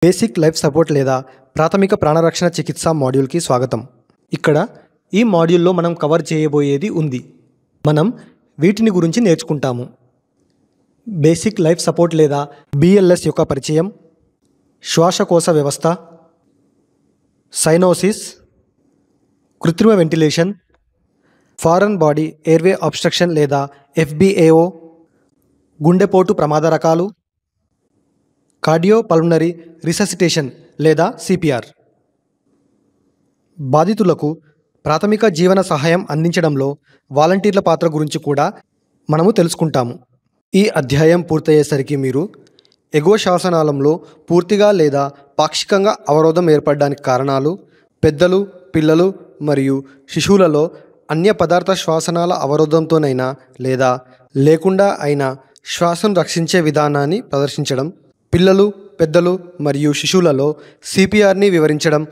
Basic life support లేదా ప్రాథమిక ప్రాణరక్షణ చికిత్స మాడ్యూల్కి స్వాగతం. ఇక్కడ ఈ మాడ్యూల్లో మనం కవర్ చేయబోయేది ఉంది. మనం వీటిని గురించి నేర్చుకుంటాము. బేసిక్ లైఫ్ సపోర్ట్ లేదా BLS యొక్క పరిచయం, శ్వాసకోశ వ్యవస్థ, సైనోసిస్, కృత్రిమ ventilation, foreign body airway obstruction లేదా FBAO, గుండెపోటు ప్రమాద రకాలు, కార్డియోపల్మనరీ రిససిటేషన్ లేదా CPR. బాధితులకు ప్రాథమిక జీవన సహాయం అందించడంలో వాలంటీర్ల పాత్ర గురించి కూడా మనము తెలుసుకుంటాము. ఈ అధ్యాయం పూర్తయ్యేసరికి మీరు ఎగువ శ్వాసనాళంలో పూర్తిగా లేదా పాక్షికంగా అవరోధం ఏర్పడడానికి కారణాలు, పెద్దలు, పిల్లలు మరియు శిశువులలో అన్య పదార్థ శ్వాసనాళ అవరోధంతోనైనా లేదా లేకుండా అయినా శ్వాసను రక్షించే విధానాన్ని ప్రదర్శించడం, పిల్లలు, పెద్దలు మరియు శిశువులలో CPRని వివరించడం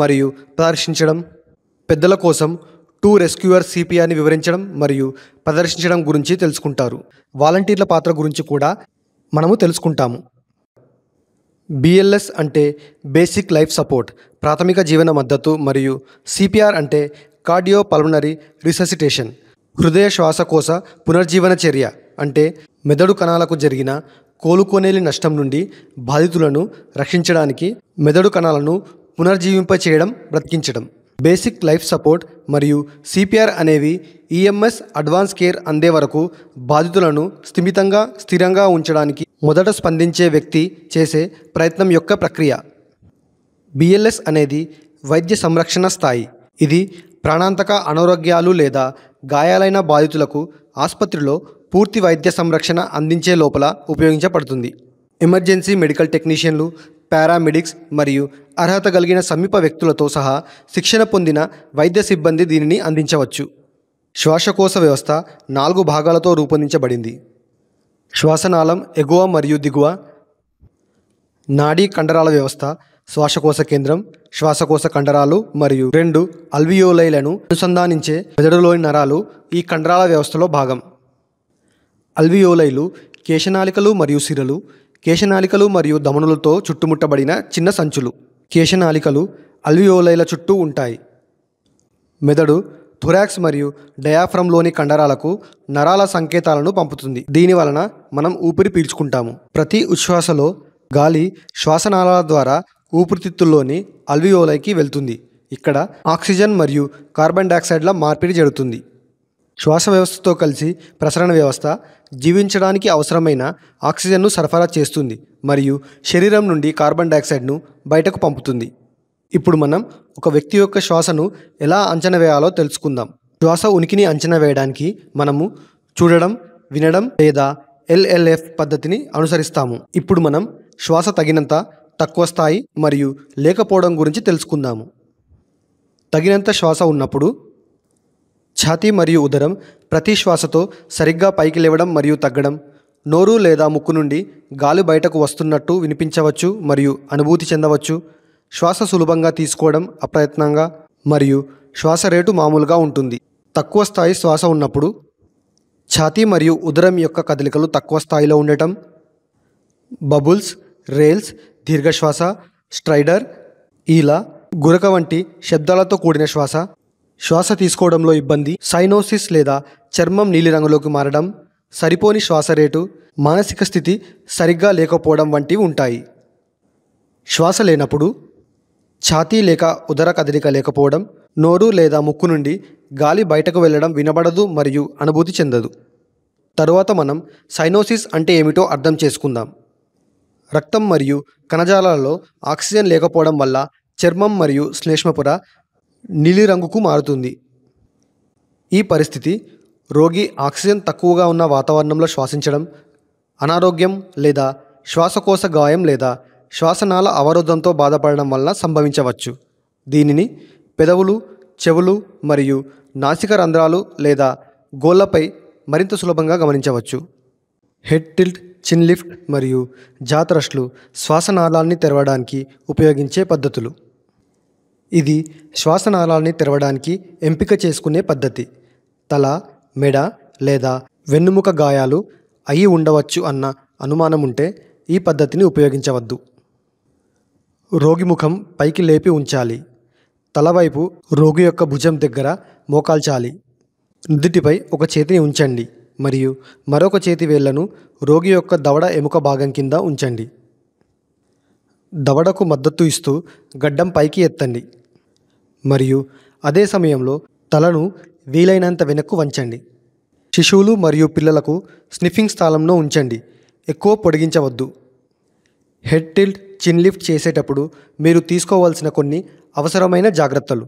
మరియు ప్రదర్శించడం, పెద్దల కోసం 2 రెస్క్యూయర్ CPRని వివరించడం మరియు ప్రదర్శించడం గురించి తెలుసుకుంటారు. వాలంటీర్ల పాత్ర గురించి కూడా మనము తెలుసుకుంటాము. BLS అంటే బేసిక్ లైఫ్ సపోర్ట్, ప్రాథమిక జీవన మద్దతు, మరియు CPR అంటే కార్డియోపల్మనరీ రిససిటేషన్, హృదయ శ్వాసకోశ పునర్జీవన చర్య అంటే మెదడు కణాలకు జరిగిన కోలుకోలేని నష్టం నుండి బాధితులను రక్షించడానికి మెదడు కణాలను పునర్జీవింపచేయడం, బ్రతికించడం. బేసిక్ లైఫ్ సపోర్ట్ మరియు CPR అనేవి EMS అడ్వాన్స్ కేర్ అందే వరకు బాధితులను స్థిరంగా ఉంచడానికి మొదట స్పందించే వ్యక్తి చేసే ప్రయత్నం యొక్క ప్రక్రియ. BLS అనేది వైద్య సంరక్షణ స్థాయి. ఇది ప్రాణాంతక అనారోగ్యాలు లేదా గాయాలైన బాధితులకు ఆసుపత్రిలో పూర్తి వైద్య సంరక్షణ అందించే లోపల ఉపయోగించబడుతుంది. ఎమర్జెన్సీ మెడికల్ టెక్నీషియన్లు, పారామెడిక్స్ మరియు అర్హత కలిగిన సమీప వ్యక్తులతో సహా శిక్షణ పొందిన వైద్య సిబ్బంది దీనిని అందించవచ్చు. శ్వాసకోశ వ్యవస్థ 4 భాగాలతో రూపొందించబడింది. శ్వాసనాళం ఎగువ మరియు దిగువ, నాడీ కండరాల వ్యవస్థ, శ్వాసకోశ కేంద్రం, శ్వాసకోశ కండరాలు మరియు 2 అల్వియోలైలను అనుసంధానించే మెదడులోని నరాలు ఈ కండరాల వ్యవస్థలో భాగం. అల్వియోలైలు కేశనాళికలు మరియు సిరలు, కేశనాళికలు మరియు ధమనులతో చుట్టుముట్టబడిన చిన్న సంచులు. కేశనాళికలు అల్వియోలైల చుట్టూ ఉంటాయి. మెదడు థొరాక్స్ మరియు డయాఫ్రమ్లోని కండరాలకు నరాల సంకేతాలను పంపుతుంది. దీని వలన మనం ఊపిరి పీల్చుకుంటాము. ప్రతి ఉచ్ఛ్వాసలో గాలి శ్వాసనాళాల ద్వారా ఊపిరితిత్తుల్లోని అల్వియోలైకి వెళ్తుంది. ఇక్కడ ఆక్సిజన్ మరియు కార్బన్ డయాక్సైడ్ల మార్పిడి జరుగుతుంది. శ్వాస వ్యవస్థతో కలిసి ప్రసరణ వ్యవస్థ జీవించడానికి అవసరమైన ఆక్సిజన్ను సరఫరా చేస్తుంది మరియు శరీరం నుండి కార్బన్ డయాక్సైడ్ను బయటకు పంపుతుంది. ఇప్పుడు మనం ఒక వ్యక్తి యొక్క శ్వాసను ఎలా అంచనా వేయాలో తెలుసుకుందాం. శ్వాస ఉనికిని అంచనా వేయడానికి మనము చూడడం, వినడం లేదా LLF పద్ధతిని అనుసరిస్తాము. ఇప్పుడు మనం శ్వాస తగినంత, తక్కువ స్థాయి మరియు లేకపోవడం గురించి తెలుసుకుందాము. తగినంత శ్వాస ఉన్నప్పుడు ఛాతీ మరియు ఉదరం ప్రతి శ్వాసతో సరిగ్గా పైకి లేవడం మరియు తగ్గడం, నోరు లేదా ముక్కు నుండి గాలి బయటకు వస్తున్నట్టు వినిపించవచ్చు మరియు అనుభూతి చెందవచ్చు. శ్వాస సులభంగా తీసుకోవడం అప్రయత్నంగా మరియు శ్వాస రేటు మామూలుగా ఉంటుంది. తక్కువ స్థాయి శ్వాస ఉన్నప్పుడు ఛాతీ మరియు ఉదరం యొక్క కదలికలు తక్కువ స్థాయిలో ఉండటం, బబుల్స్, రేల్స్, దీర్ఘశ్వాస, స్ట్రైడర్, ఈల, గురక వంటి శబ్దాలతో కూడిన శ్వాస, శ్వాస తీసుకోవడంలో ఇబ్బంది, సైనోసిస్ లేదా చర్మం నీలిరంగులోకి మారడం, సరిపోని శ్వాస రేటు, మానసిక స్థితి సరిగ్గా లేకపోవడం వంటివి ఉంటాయి. శ్వాస లేనప్పుడు ఛాతీ లేక ఉదర కదలిక లేకపోవడం, నోరు లేదా ముక్కు నుండి గాలి బయటకు వెళ్ళడం వినబడదు మరియు అనుభూతి చెందదు. తరువాత మనం సైనోసిస్ అంటే ఏమిటో అర్థం చేసుకుందాం. రక్తం మరియు కణజాలాలలో ఆక్సిజన్ లేకపోవడం వల్ల చర్మం మరియు శ్లేష్మపొర నీలిరంగుకు మారుతుంది. ఈ పరిస్థితి రోగి ఆక్సిజన్ తక్కువగా ఉన్న వాతావరణంలో శ్వాసించడం, అనారోగ్యం లేదా శ్వాసకోశ గాయం లేదా శ్వాసనాళ అవరోధంతో బాధపడడం వలన సంభవించవచ్చు. దీనిని పెదవులు, చెవులు మరియు నాసిక రంధ్రాలు లేదా గోళ్లపై మరింత సులభంగా గమనించవచ్చు. హెడ్ టిల్ట్, చిన్ లిఫ్ట్ మరియు జా థ్రస్ట్లు శ్వాసనాళాన్ని తెరవడానికి ఉపయోగించే పద్ధతులు. ఇది శ్వాసనాళాన్ని తెరవడానికి ఎంపిక చేసుకునే పద్ధతి. తల, మెడ లేదా వెన్నుముక గాయాలు అయి ఉండవచ్చు అన్న అనుమానం ఉంటే ఈ పద్ధతిని ఉపయోగించవద్దు. రోగి ముఖం పైకి లేపి ఉంచాలి. తలవైపు రోగి యొక్క భుజం దగ్గర మోకాల్చాలి. నుదిటిపై ఒక చేతిని ఉంచండి మరియు మరొక చేతి వేళ్లను రోగి యొక్క దవడ ఎముక భాగం కింద ఉంచండి. దవడకు మద్దతు ఇస్తూ గడ్డం పైకి ఎత్తండి మరియు అదే సమయంలో తలను వీలైనంత వెనక్కు వంచండి. శిశువులు మరియు పిల్లలకు స్నిఫింగ్ స్థానంలో ఉంచండి. ఎక్కువ పొడిగించవద్దు. హెడ్ టిల్ట్, చిన్ లిఫ్ట్ చేసేటప్పుడు మీరు తీసుకోవాల్సిన కొన్ని అవసరమైన జాగ్రత్తలు.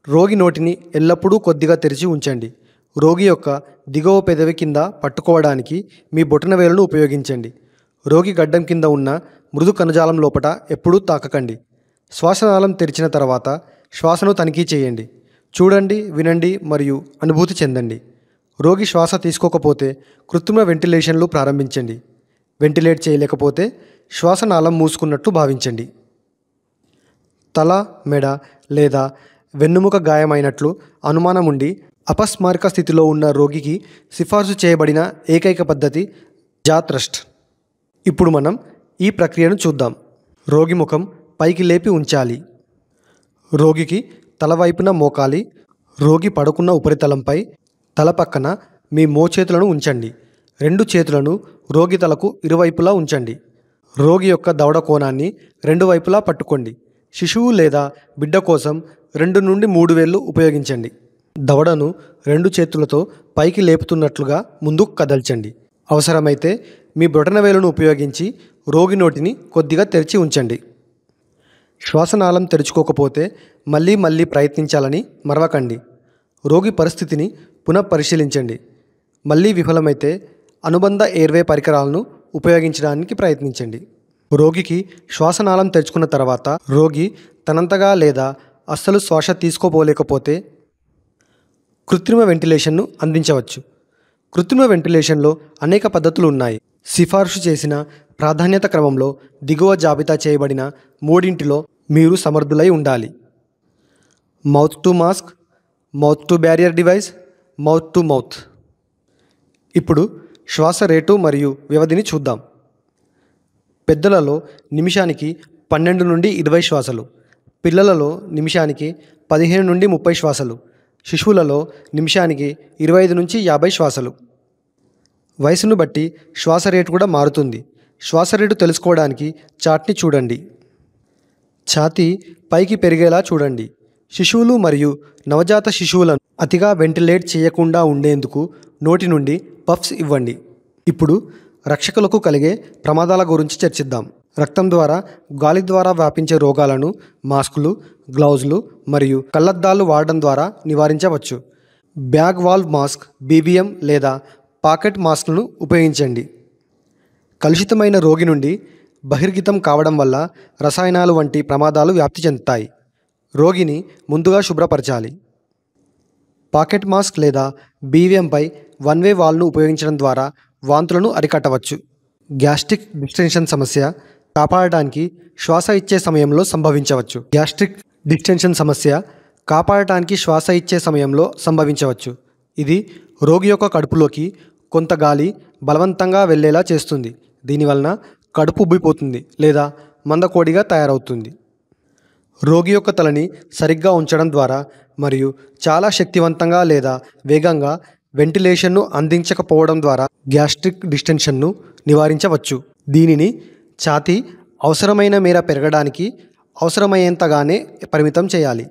రోగి నోటిని ఎల్లప్పుడూ కొద్దిగా తెరిచి ఉంచండి. రోగి యొక్క దిగువ పెదవి కింద పట్టుకోవడానికి మీ బొటనవేలును ఉపయోగించండి. రోగి గడ్డం కింద ఉన్న మృదు కణజాలం లోపట ఎప్పుడూ తాకకండి. శ్వాసనాళం తెరిచిన తర్వాత శ్వాసను తనిఖీ చేయండి. చూడండి, వినండి మరియు అనుభూతి చెందండి. రోగి శ్వాస తీసుకోకపోతే కృత్రిమ వెంటిలేషన్లు ప్రారంభించండి. వెంటిలేట్ చేయలేకపోతే శ్వాసనాళం మూసుకున్నట్లు భావించండి. తల, మెడ లేదా వెన్నుముక గాయమైనట్లు అనుమానం ఉండి అపస్మారక స్థితిలో ఉన్న రోగికి సిఫార్సు చేయబడిన ఏకైక పద్ధతి జా థ్రస్ట్. ఇప్పుడు మనం ఈ ప్రక్రియను చూద్దాం. రోగి ముఖం పైకి లేపి ఉంచాలి. రోగికి తలవైపున మోకాలి. రోగి పడుకున్న ఉపరితలంపై తల పక్కన మీ మోచేతులను ఉంచండి. 2 చేతులను రోగి తలకు ఇరువైపులా ఉంచండి. రోగి యొక్క దవడ కోణాన్ని 2 వైపులా పట్టుకోండి. శిశువు లేదా బిడ్డ కోసం 2 నుండి 3 వేళ్లు ఉపయోగించండి. దవడను 2 చేతులతో పైకి లేపుతున్నట్లుగా ముందుకు కదల్చండి. అవసరమైతే మీ బొటనవేలును ఉపయోగించి రోగి నోటిని కొద్దిగా తెరిచి ఉంచండి. శ్వాసనాళం తెరుచుకోకపోతే మళ్ళీ ప్రయత్నించాలని మరవకండి. రోగి పరిస్థితిని పునఃపరిశీలించండి. మళ్ళీ విఫలమైతే అనుబంధ ఎయిర్వే పరికరాలను ఉపయోగించడానికి ప్రయత్నించండి. రోగికి శ్వాసనాళం తెరుచుకున్న తర్వాత రోగి తనంతగా లేదా అస్సలు శ్వాస తీసుకోపోలేకపోతే కృత్రిమ వెంటిలేషన్ను అందించవచ్చు. కృత్రిమ వెంటిలేషన్లో అనేక పద్ధతులు ఉన్నాయి. సిఫార్సు చేసిన ప్రాధాన్యత క్రమంలో దిగువ జాబితా చేయబడిన 3 మీరు సమర్థులై ఉండాలి. Mouth to mask, mouth to barrier device, mouth to mouth. ఇప్పుడు శ్వాస రేటు మరియు వ్యవధిని చూద్దాం. పెద్దలలో నిమిషానికి 12 నుండి 20 శ్వాసలు, పిల్లలలో నిమిషానికి 15 నుండి 30 శ్వాసలు, శిశువులలో నిమిషానికి 25 నుంచి 50 శ్వాసలు. వయసును బట్టి శ్వాస రేటు కూడా మారుతుంది. శ్వాస రేటు తెలుసుకోవడానికి చార్ట్ని చూడండి. ఛాతీ పైకి పెరిగేలా చూడండి. శిశువులు మరియు నవజాత శిశువులను అతిగా వెంటిలేట్ చేయకుండా ఉండేందుకు నోటి నుండి పఫ్స్ ఇవ్వండి. ఇప్పుడు రక్షకులకు కలిగే ప్రమాదాల గురించి చర్చిద్దాం. రక్తం ద్వారా, గాలి ద్వారా వ్యాపించే రోగాలను మాస్కులు, గ్లౌజులు మరియు కళ్లద్దాలు వాడడం ద్వారా నివారించవచ్చు. బ్యాగ్ వాల్వ్ మాస్క్, BVM లేదా పాకెట్ మాస్క్లను ఉపయోగించండి. కలుషితమైన రోగి నుండి బహిర్గతం కావడం వల్ల రసాయనాలు వంటి ప్రమాదాలు వ్యాప్తి చెందుతాయి. రోగిని ముందుగా శుభ్రపరచాలి. పాకెట్ మాస్క్ లేదా BVMపై వన్-వే వాల్వ్ను ఉపయోగించడం ద్వారా వాంతులను అరికట్టవచ్చు. గ్యాస్ట్రిక్ డిస్టెన్షన్ సమస్య కాపాడటానికి శ్వాస ఇచ్చే సమయంలో సంభవించవచ్చు. గ్యాస్ట్రిక్ డిస్టెన్షన్ సమస్య కాపాడటానికి శ్వాస ఇచ్చే సమయంలో సంభవించవచ్చు. ఇది రోగి యొక్క కడుపులోకి కొంత గాలి బలవంతంగా వెళ్ళేలా చేస్తుంది. దీనివలన కడుపు ఉబ్బిపోతుంది లేదా మందకోడిగా తయారవుతుంది. రోగి యొక్క తలని సరిగ్గా ఉంచడం ద్వారా మరియు చాలా శక్తివంతంగా లేదా వేగంగా వెంటిలేషన్ను అందించకపోవడం ద్వారా గ్యాస్ట్రిక్ డిస్టెన్షన్ను నివారించవచ్చు. దీనిని ఛాతీ అవసరమైన మేర పెరగడానికి అవసరమయ్యేంతగానే పరిమితం చేయాలి.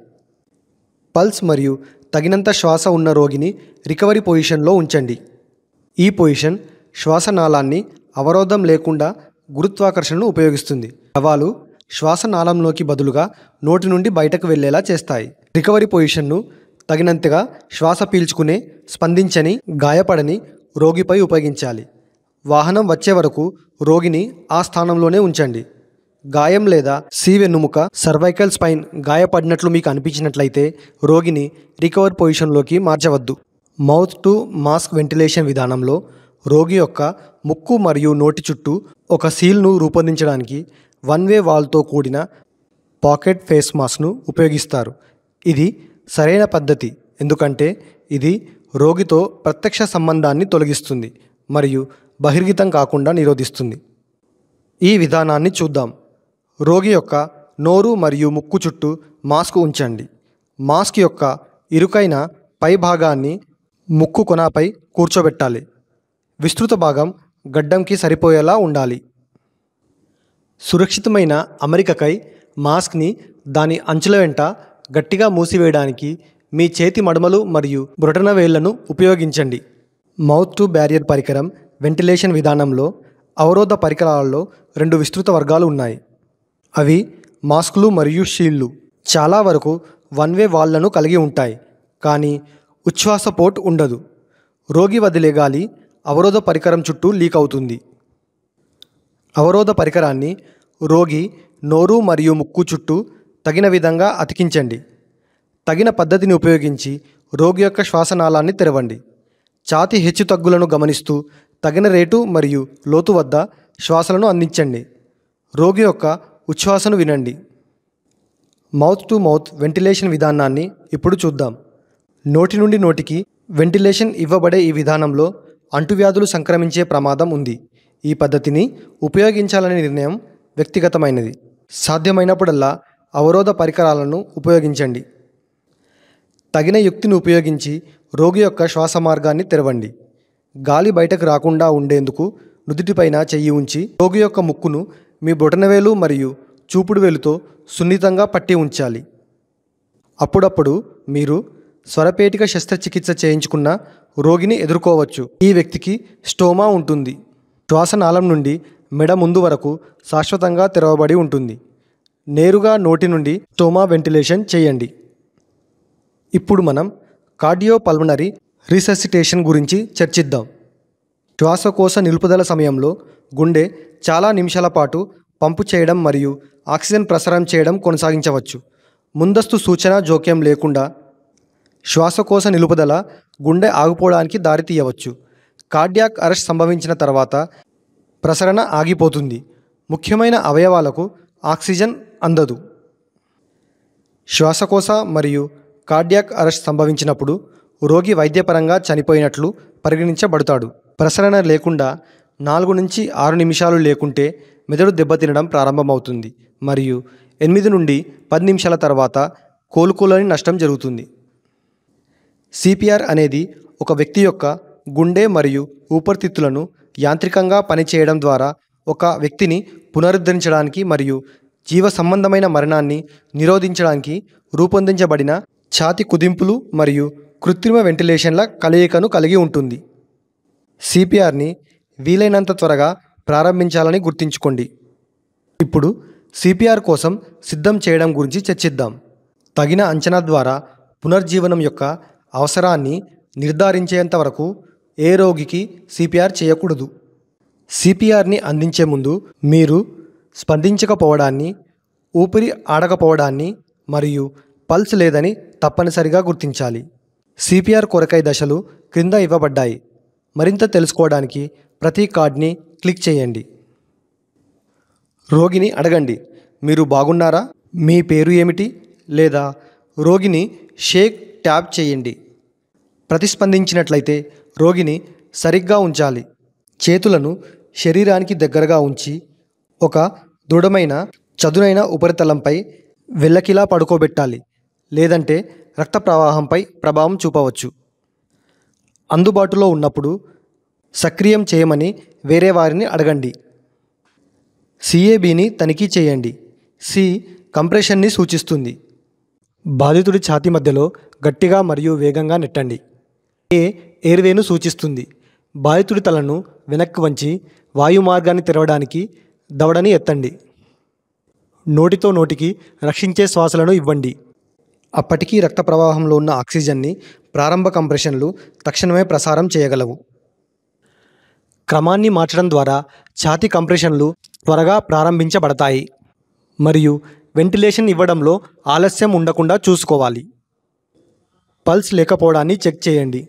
పల్స్ మరియు తగినంత శ్వాస ఉన్న రోగిని రికవరీ పొజిషన్లో ఉంచండి. ఈ పొజిషన్ శ్వాసనాళాన్ని అవరోధం లేకుండా గురుత్వాకర్షణను ఉపయోగిస్తుంది. ద్రవాలు శ్వాసనాళంలోకి బదులుగా నోటి నుండి బయటకు వెళ్ళేలా చేస్తాయి. రికవరీ పొజిషన్ను తగినంతగా శ్వాస పీల్చుకునే, స్పందించని, గాయపడని రోగిపై ఉపయోగించాలి. వాహనం వచ్చే వరకు రోగిని ఆ స్థానంలోనే ఉంచండి. గాయం లేదా వెన్నుముక, సర్వైకల్ స్పైన్ గాయపడినట్లు మీకు అనిపించినట్లయితే రోగిని రికవర్ పొజిషన్లోకి మార్చవద్దు. మౌత్ టు మాస్క్ వెంటిలేషన్ విధానంలో రోగి యొక్క ముక్కు మరియు నోటి చుట్టూ ఒక సీల్ను రూపొందించడానికి వన్-వే వాల్వ్తో కూడిన పాకెట్ ఫేస్ మాస్క్ను ఉపయోగిస్తారు. ఇది సరైన పద్ధతి ఎందుకంటే ఇది రోగితో ప్రత్యక్ష సంబంధాన్ని తొలగిస్తుంది మరియు బహిర్గతం కాకుండా నిరోధిస్తుంది. ఈ విధానాన్ని చూద్దాం. రోగి యొక్క నోరు మరియు ముక్కు చుట్టూ మాస్క్ ఉంచండి. మాస్క్ యొక్క ఇరుకైన పై భాగాన్ని ముక్కు కొనపై కూర్చోబెట్టాలి. విస్తృత భాగం గడ్డంకి సరిపోయేలా ఉండాలి. సురక్షితమైన అమరికకై మాస్క్ని దాని అంచుల వెంట గట్టిగా మూసివేయడానికి మీ చేతి మడమలు మరియు బ్రొటనవేళ్లను ఉపయోగించండి. మౌత్ టు బ్యారియర్ పరికరం వెంటిలేషన్ విధానంలో అవరోధ పరికరాలలో 2 విస్తృత వర్గాలు ఉన్నాయి. అవి మాస్కులు మరియు షీల్డ్లు. చాలా వరకు వన్ వే వాల్లను కలిగి ఉంటాయి, కానీ ఉచ్ఛ్వాస పోర్ట్ ఉండదు. రోగి వదిలే గాలి అవరోధ పరికరం చుట్టూ లీక్ అవుతుంది. అవరోధ పరికరాన్ని రోగి నోరు మరియు ముక్కు చుట్టూ తగిన విధంగా అతికించండి. తగిన పద్ధతిని ఉపయోగించి రోగి యొక్క శ్వాసనాళాన్ని తెరవండి. ఛాతీ హెచ్చుతగ్గులను గమనిస్తూ తగిన రేటు మరియు లోతు వద్ద శ్వాసలను అందించండి. రోగి యొక్క ఉచ్ఛ్వాసను వినండి. మౌత్ టు మౌత్ వెంటిలేషన్ విధానాన్ని ఇప్పుడు చూద్దాం. నోటి నుండి నోటికి వెంటిలేషన్ ఇవ్వబడే ఈ విధానంలో అంటువ్యాధులు సంక్రమించే ప్రమాదం ఉంది. ఈ పద్ధతిని ఉపయోగించాలనే నిర్ణయం వ్యక్తిగతమైనది. సాధ్యమైనప్పుడల్లా అవరోధ పరికరాలను ఉపయోగించండి. తగిన యుక్తిని ఉపయోగించి రోగి యొక్క శ్వాస మార్గాన్ని తెరవండి. గాలి బయటకు రాకుండా ఉండేందుకు నుదిటిపైన చెయ్యి ఉంచి రోగి యొక్క ముక్కును మీ బొటనవేలు మరియు చూపుడు వేలుతో సున్నితంగా పట్టి ఉంచాలి. అప్పుడప్పుడు మీరు స్వరపేటిక శస్త్రచికిత్స చేయించుకున్న రోగిని ఎదుర్కోవచ్చు. ఈ వ్యక్తికి స్టోమా ఉంటుంది. శ్వాసనాళం నుండి మెడ ముందు వరకు శాశ్వతంగా తెరవబడి ఉంటుంది. నేరుగా నోటి నుండి స్టోమా వెంటిలేషన్ చేయండి. ఇప్పుడు మనం కార్డియోపల్మనరీ రిససిటేషన్ గురించి చర్చిద్దాం. శ్వాసకోశ నిలుపుదల సమయంలో గుండె చాలా నిమిషాల పాటు పంపు చేయడం మరియు ఆక్సిజన్ ప్రసారం చేయడం కొనసాగించవచ్చు. ముందస్తు సూచన జోక్యం లేకుండా శ్వాసకోశ నిలుపుదల గుండె ఆగిపోవడానికి దారితీయవచ్చు. కార్డియాక్ అరెస్ట్ సంభవించిన తర్వాత ప్రసరణ ఆగిపోతుంది. ముఖ్యమైన అవయవాలకు ఆక్సిజన్ అందదు. శ్వాసకోశ మరియు కార్డియాక్ అరెస్ట్ సంభవించినప్పుడు రోగి వైద్యపరంగా చనిపోయినట్లు పరిగణించబడతాడు. ప్రసరణ లేకుండా 4 నుంచి 6 నిమిషాలు లేకుంటే మెదడు దెబ్బతినడం ప్రారంభమవుతుంది మరియు 8 నుండి 10 నిమిషాల తర్వాత కోలుకోలేని నష్టం జరుగుతుంది. సిపిఆర్ అనేది ఒక వ్యక్తి యొక్క గుండె మరియు ఊపిరితిత్తులను యాంత్రికంగా పనిచేయడం ద్వారా ఒక వ్యక్తిని పునరుద్ధరించడానికి మరియు జీవ సంబంధమైన మరణాన్ని నిరోధించడానికి రూపొందించబడిన ఛాతీ కుదింపులు మరియు కృత్రిమ వెంటిలేషన్ల కలయికను కలిగి ఉంటుంది. సిపిఆర్ని వీలైనంత త్వరగా ప్రారంభించాలని గుర్తుంచుకోండి. ఇప్పుడు సిపిఆర్ కోసం సిద్ధం చేయడం గురించి చర్చిద్దాం. తగిన అంచనా ద్వారా పునర్జీవనం యొక్క అవసరాన్ని నిర్ధారించేంత వరకు ఏ రోగికి సిపిఆర్ చేయకూడదు. సిపిఆర్ని అందించే ముందు మీరు స్పందించకపోవడాన్ని, ఊపిరి ఆడకపోవడాన్ని మరియు పల్స్ లేదని తప్పనిసరిగా గుర్తించాలి. సిపిఆర్ కొరకై దశలు క్రింద ఇవ్వబడ్డాయి. మరింత తెలుసుకోవడానికి ప్రతి కార్డ్ని క్లిక్ చేయండి. రోగిని అడగండి, మీరు బాగున్నారా? మీ పేరు ఏమిటి? లేదా రోగిని షేక్ ట్యాప్ చేయండి. ప్రతిస్పందించినట్లయితే రోగిని సరిగ్గా ఉంచాలి. చేతులను శరీరానికి దగ్గరగా ఉంచి ఒక దృఢమైన చదునైన ఉపరితలంపై వెల్లకిలా పడుకోబెట్టాలి, లేదంటే రక్త ప్రవాహంపై ప్రభావం చూపవచ్చు. అందుబాటులో ఉన్నప్పుడు సక్రియం చేయమని వేరే వారిని అడగండి. సిఏబిని తనిఖీ చేయండి. సి కంప్రెషన్ని సూచిస్తుంది. బాధితుడి ఛాతీ మధ్యలో గట్టిగా మరియు వేగంగా నెట్టండి. ఏ ఎయిర్వేను సూచిస్తుంది. బాధితుడి తలను వెనక్కి వంచి వాయు మార్గాన్ని తెరవడానికి దవడని ఎత్తండి. నోటితో నోటికి రక్షించే శ్వాసలను ఇవ్వండి. అప్పటికీ రక్త ప్రవాహంలో ఉన్న ఆక్సిజన్ని ప్రారంభ కంప్రెషన్లు తక్షణమే ప్రసారం చేయగలవు. క్రమాన్ని మార్చడం ద్వారా ఛాతీ కంప్రెషన్లు త్వరగా ప్రారంభించబడతాయి మరియు వెంటిలేషన్ ఇవ్వడంలో ఆలస్యం ఉండకుండా చూసుకోవాలి. పల్స్ లేకపోవడాన్ని చెక్ చేయండి.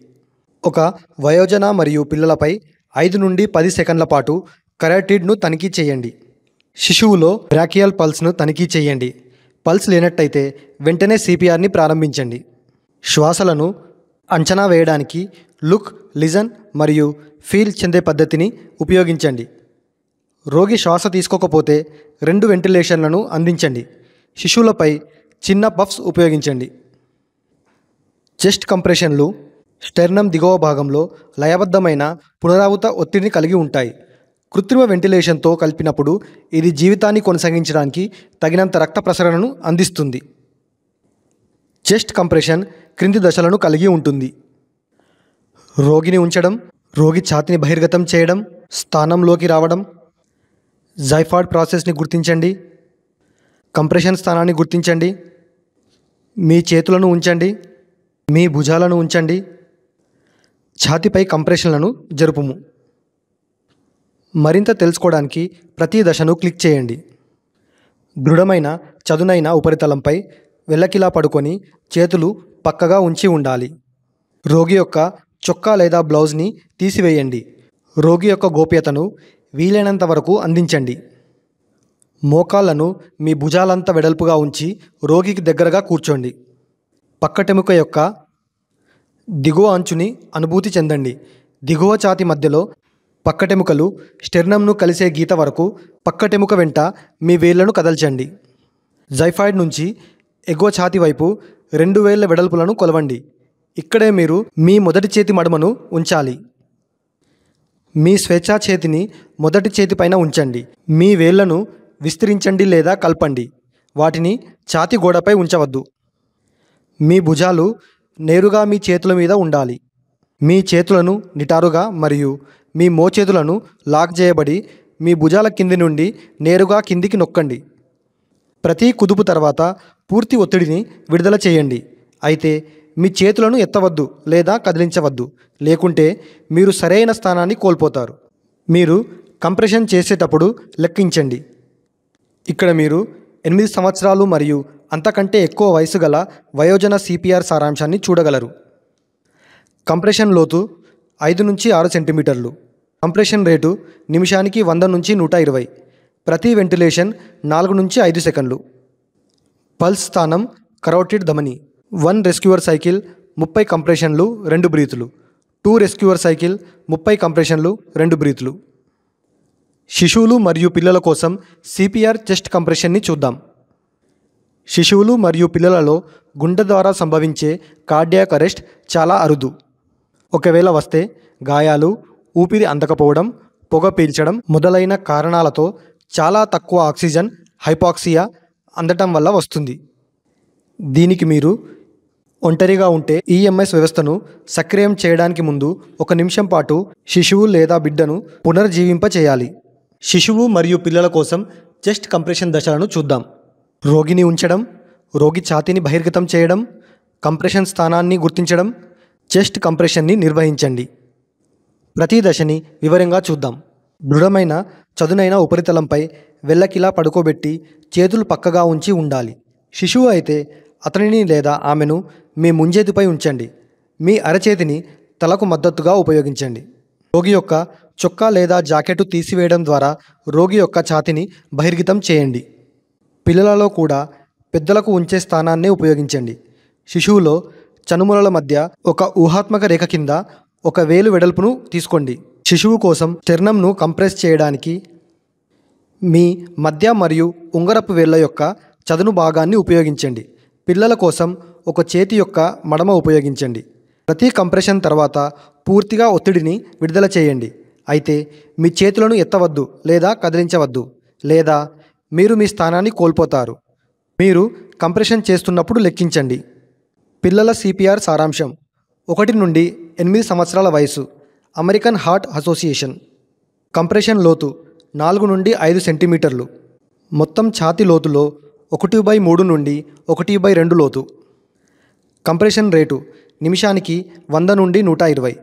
ఒక వయోజన మరియు పిల్లలపై 5 నుండి 10 సెకండ్ల పాటు కరోటిడ్ను తనిఖీ చేయండి. శిశువులో బ్రాకియల్ పల్స్ను తనిఖీ చేయండి. పల్స్ లేనట్టయితే వెంటనే సిపిఆర్ని ప్రారంభించండి. శ్వాసలను అంచనా వేయడానికి లుక్, లిజన్ మరియు ఫీల్ చెందే పద్ధతిని ఉపయోగించండి. రోగి శ్వాస తీసుకోకపోతే 2 వెంటిలేషన్లను అందించండి. శిశువులపై చిన్న పఫ్స్ ఉపయోగించండి. చెస్ట్ కంప్రెషన్లు స్టెర్నమ్ దిగువ భాగంలో లయబద్ధమైన పునరావృత ఒత్తిడిని కలిగి ఉంటాయి. కృత్రిమ వెంటిలేషన్తో కలిపినప్పుడు ఇది జీవితాన్ని కొనసాగించడానికి తగినంత రక్త ప్రసరణను అందిస్తుంది. చెస్ట్ కంప్రెషన్ క్రింది దశలను కలిగి ఉంటుంది. రోగిని ఉంచడం, రోగి ఛాతీని బహిర్గతం చేయడం, స్థానంలోకి రావడం. జైఫార్డ్ ప్రాసెస్ని గుర్తించండి. కంప్రెషన్ స్థానాన్ని గుర్తించండి. మీ చేతులను ఉంచండి. మీ భుజాలను ఉంచండి. ఛాతీపై కంప్రెషన్లను జరుపుము. మరింత తెలుసుకోవడానికి ప్రతి దశను క్లిక్ చేయండి. దృఢమైన చదునైన ఉపరితలంపై వెల్లకిలా పడుకొని చేతులు పక్కగా ఉంచి ఉండాలి. రోగి యొక్క చొక్కా లేదా బ్లౌజ్ని తీసివేయండి. రోగి యొక్క గోప్యతను వీలైనంత వరకు అందించండి. మోకాళ్లను మీ భుజాలంత వెడల్పుగా ఉంచి రోగికి దగ్గరగా కూర్చోండి. పక్కటెముక యొక్క దిగువ అంచుని అనుభూతి చెందండి. దిగువ ఛాతీ మధ్యలో పక్కటెముకలు స్టెర్నమ్ను కలిసే గీత వరకు పక్కటెముక వెంట మీ వేళ్లను కదల్చండి. జైఫాయిడ్ నుంచి ఎగువ ఛాతీ వైపు 2 వేళ్ల వెడల్పులను కొలవండి. ఇక్కడే మీరు మీ మొదటి చేతి మడమను ఉంచాలి. మీ స్వేచ్ఛా చేతిని మొదటి చేతిపైన ఉంచండి. మీ వేళ్లను విస్తరించండి లేదా కలపండి. వాటిని ఛాతీ గోడపై ఉంచవద్దు. మీ భుజాలు నేరుగా మీ చేతుల మీద ఉండాలి. మీ చేతులను నిటారుగా మరియు మీ మోచేతులను లాక్ చేయబడి మీ భుజాల కింది నుండి నేరుగా కిందికి నొక్కండి. ప్రతి కుదుపు తర్వాత పూర్తి ఒత్తిడిని విడుదల చేయండి. అయితే మీ చేతులను ఎత్తవద్దు లేదా కదిలించవద్దు, లేకుంటే మీరు సరైన స్థానాన్ని కోల్పోతారు. మీరు కంప్రెషన్ చేసేటప్పుడు లెక్కించండి. ఇక్కడ మీరు 8 సంవత్సరాలు మరియు అంతకంటే ఎక్కువ వయసు గల వయోజన సిపిఆర్ సారాంశాన్ని చూడగలరు. కంప్రెషన్ లోతు 5 నుంచి 6 సెంటీమీటర్లు. కంప్రెషన్ రేటు నిమిషానికి 100 నుంచి 120. ప్రతి వెంటిలేషన్ 4 నుంచి 5 సెకండ్లు. పల్స్ స్థానం కరోటిడ్ ధమని. 1 రెస్క్యూవర్ సైకిల్ 30 కంప్రెషన్లు 2 బ్రీతులు. 2 రెస్క్యూవర్ సైకిల్ 30 కంప్రెషన్లు 2 బ్రీతులు. శిశువులు మరియు పిల్లల కోసం సిపిఆర్ చెస్ట్ కంప్రెషన్ని చూద్దాం. శిశువులు మరియు పిల్లలలో గుండె ద్వారా సంభవించే కార్డియాక్ అరెస్ట్ చాలా అరుదు. ఒకవేళ వస్తే గాయాలు, ఊపిరి అందకపోవడం, పొగ పీల్చడం మొదలైన కారణాలతో చాలా తక్కువ ఆక్సిజన్ హైపాక్సియా అందటం వల్ల వస్తుంది. దీనికి మీరు ఒంటరిగా ఉంటే ఈఎంఎస్ వ్యవస్థను సక్రియం చేయడానికి ముందు 1 నిమిషం పాటు శిశువు లేదా బిడ్డను పునర్జీవింపచేయాలి. శిశువు మరియు పిల్లల కోసం చెస్ట్ కంప్రెషన్ దశలను చూద్దాం. రోగిని ఉంచడం, రోగి ఛాతీని బహిర్గతం చేయడం, కంప్రెషన్ స్థానాన్ని గుర్తించడం, చెస్ట్ కంప్రెషన్ని నిర్వహించండి. ప్రతి దశని వివరంగా చూద్దాం. దృఢమైన చదునైన ఉపరితలంపై వెల్లకిలా పడుకోబెట్టి చేతులు పక్కగా ఉంచి ఉండాలి. శిశువు అయితే అతనిని లేదా ఆమెను మీ ముంజేతిపై ఉంచండి. మీ అరచేతిని తలకు మద్దతుగా ఉపయోగించండి. రోగి యొక్క చొక్కా లేదా జాకెట్టు తీసివేయడం ద్వారా రోగి యొక్క ఛాతీని బహిర్గతం చేయండి. పిల్లలలో కూడా పెద్దలకు ఉంచే స్థానాన్నే ఉపయోగించండి. శిశువులో చనుమొనల మధ్య ఒక ఊహాత్మక రేఖ కింద 1 వేలు వెడల్పును తీసుకోండి. శిశువు కోసం స్టెర్నమ్ను కంప్రెస్ చేయడానికి మీ మధ్య మరియు ఉంగరపు వేళ్ల యొక్క చదును భాగాన్ని ఉపయోగించండి. పిల్లల కోసం 1 చేతి యొక్క మడమ ఉపయోగించండి. ప్రతి కంప్రెషన్ తర్వాత పూర్తిగా ఒత్తిడిని విడుదల చేయండి. అయితే మీ చేతులను ఎత్తవద్దు లేదా కదిలించవద్దు, లేదా మీరు మీ స్థానాన్ని కోల్పోతారు. మీరు కంప్రెషన్ చేస్తున్నప్పుడు లెక్కించండి. పిల్లల సిపిఆర్ సారాంశం. 1 నుండి 8 సంవత్సరాల వయసు. American heart association. కంప్రెషన్ లోతు 4 నుండి 5 సెంటీమీటర్లు. మొత్తం ఛాతీ లోతులో 1/3 నుండి 1/2 లోతు. కంప్రెషన్ రేటు నిమిషానికి 100 నుండి 120.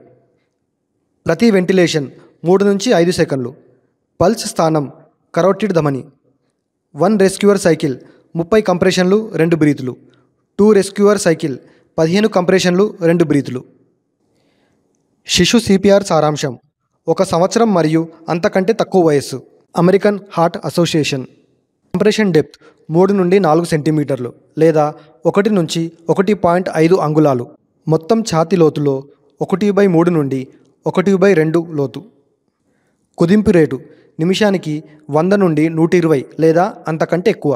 ప్రతి వెంటిలేషన్ 3 నుంచి 5 సెకండ్లు. పల్స్ స్థానం కరోటిడ్ ధమని. 1 రెస్క్యూవర్ సైకిల్ 30 కంప్రెషన్లు 2 బ్రీతులు. 2 రెస్క్యూవర్ సైకిల్ 15 కంప్రెషన్లు 2 బ్రీతులు. శిశు సిపిఆర్ సారాంశం. 1 సంవత్సరం మరియు అంతకంటే తక్కువ వయస్సు. American heart association. Compression depth 3 నుండి 4 సెంటీమీటర్లు లేదా 1 నుంచి 1.5 అంగుళాలు. మొత్తం ఛాతీ లోతులో 1/3 నుండి 1/2 లోతు. కుదింపు రేటు నిమిషానికి 100 నుండి 120 లేదా అంతకంటే ఎక్కువ.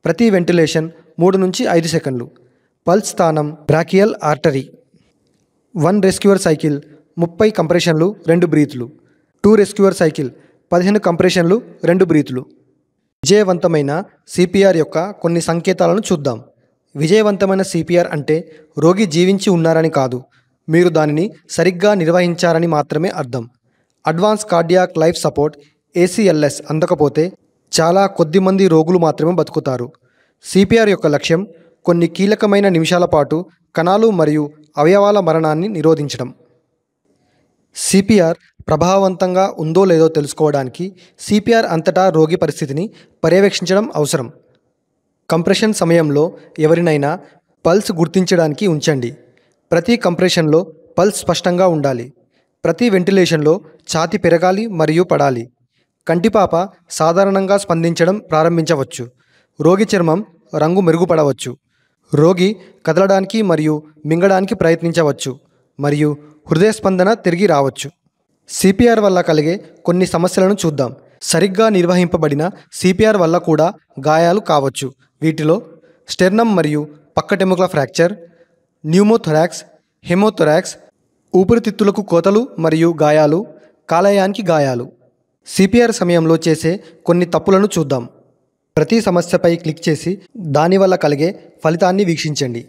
ప్రతి వెంటిలేషన్ 3 నుంచి 5 సెకండ్లు. పల్స్ స్థానం బ్రాకియల్ ఆర్టరీ. 1 రెస్క్యూర్ సైకిల్ 30 కంప్రెషన్లు 2 బ్రీత్లు. 2 రెస్క్యూర్ సైకిల్ 15 కంప్రెషన్లు 2 బ్రీత్లు. విజయవంతమైన సిపిఆర్ యొక్క కొన్ని సంకేతాలను చూద్దాం. విజయవంతమైన సిపిఆర్ అంటే రోగి జీవించి ఉన్నారని కాదు, మీరు దానిని సరిగ్గా నిర్వహించారని మాత్రమే అర్థం. Advance cardiac life support ACLS అందకపోతే చాలా కొద్ది మంది రోగులు మాత్రమే బతుకుతారు. సిపిఆర్ యొక్క లక్ష్యం కొన్ని కీలకమైన నిమిషాల పాటు కణాలు మరియు అవయవాల మరణాన్ని నిరోధించడం. సిపిఆర్ ప్రభావవంతంగా ఉందో లేదో తెలుసుకోవడానికి సిపిఆర్ అంతటా రోగి పరిస్థితిని పర్యవేక్షించడం అవసరం. కంప్రెషన్ సమయంలో ఎవరినైనా పల్స్ గుర్తించడానికి ఉంచండి. ప్రతి కంప్రెషన్లో పల్స్ స్పష్టంగా ఉండాలి. ప్రతి వెంటిలేషన్లో ఛాతీ పెరగాలి మరియు పడాలి. కంటిపాప సాధారణంగా స్పందించడం ప్రారంభించవచ్చు. రోగి చర్మం రంగు మెరుగుపడవచ్చు. రోగి కదలడానికి మరియు మింగడానికి ప్రయత్నించవచ్చు మరియు హృదయ స్పందన తిరిగి రావచ్చు. సిపిఆర్ వల్ల కలిగే కొన్ని సమస్యలను చూద్దాం. సరిగ్గా నిర్వహింపబడిన సిపిఆర్ వల్ల కూడా గాయాలు కావచ్చు. వీటిలో స్టెర్నమ్ మరియు పక్కటెముకల ఫ్రాక్చర్, న్యూమోథొరాక్స్, హెమోథొరాక్స్, ఊపిరితిత్తులకు కోతలు మరియు గాయాలు, కాలేయానికి గాయాలు. సిపిఆర్ సమయంలో చేసే కొన్ని తప్పులను చూద్దాం. ప్రతి సమస్యపై క్లిక్ చేసి దానివల్ల కలిగే ఫలితాన్ని వీక్షించండి.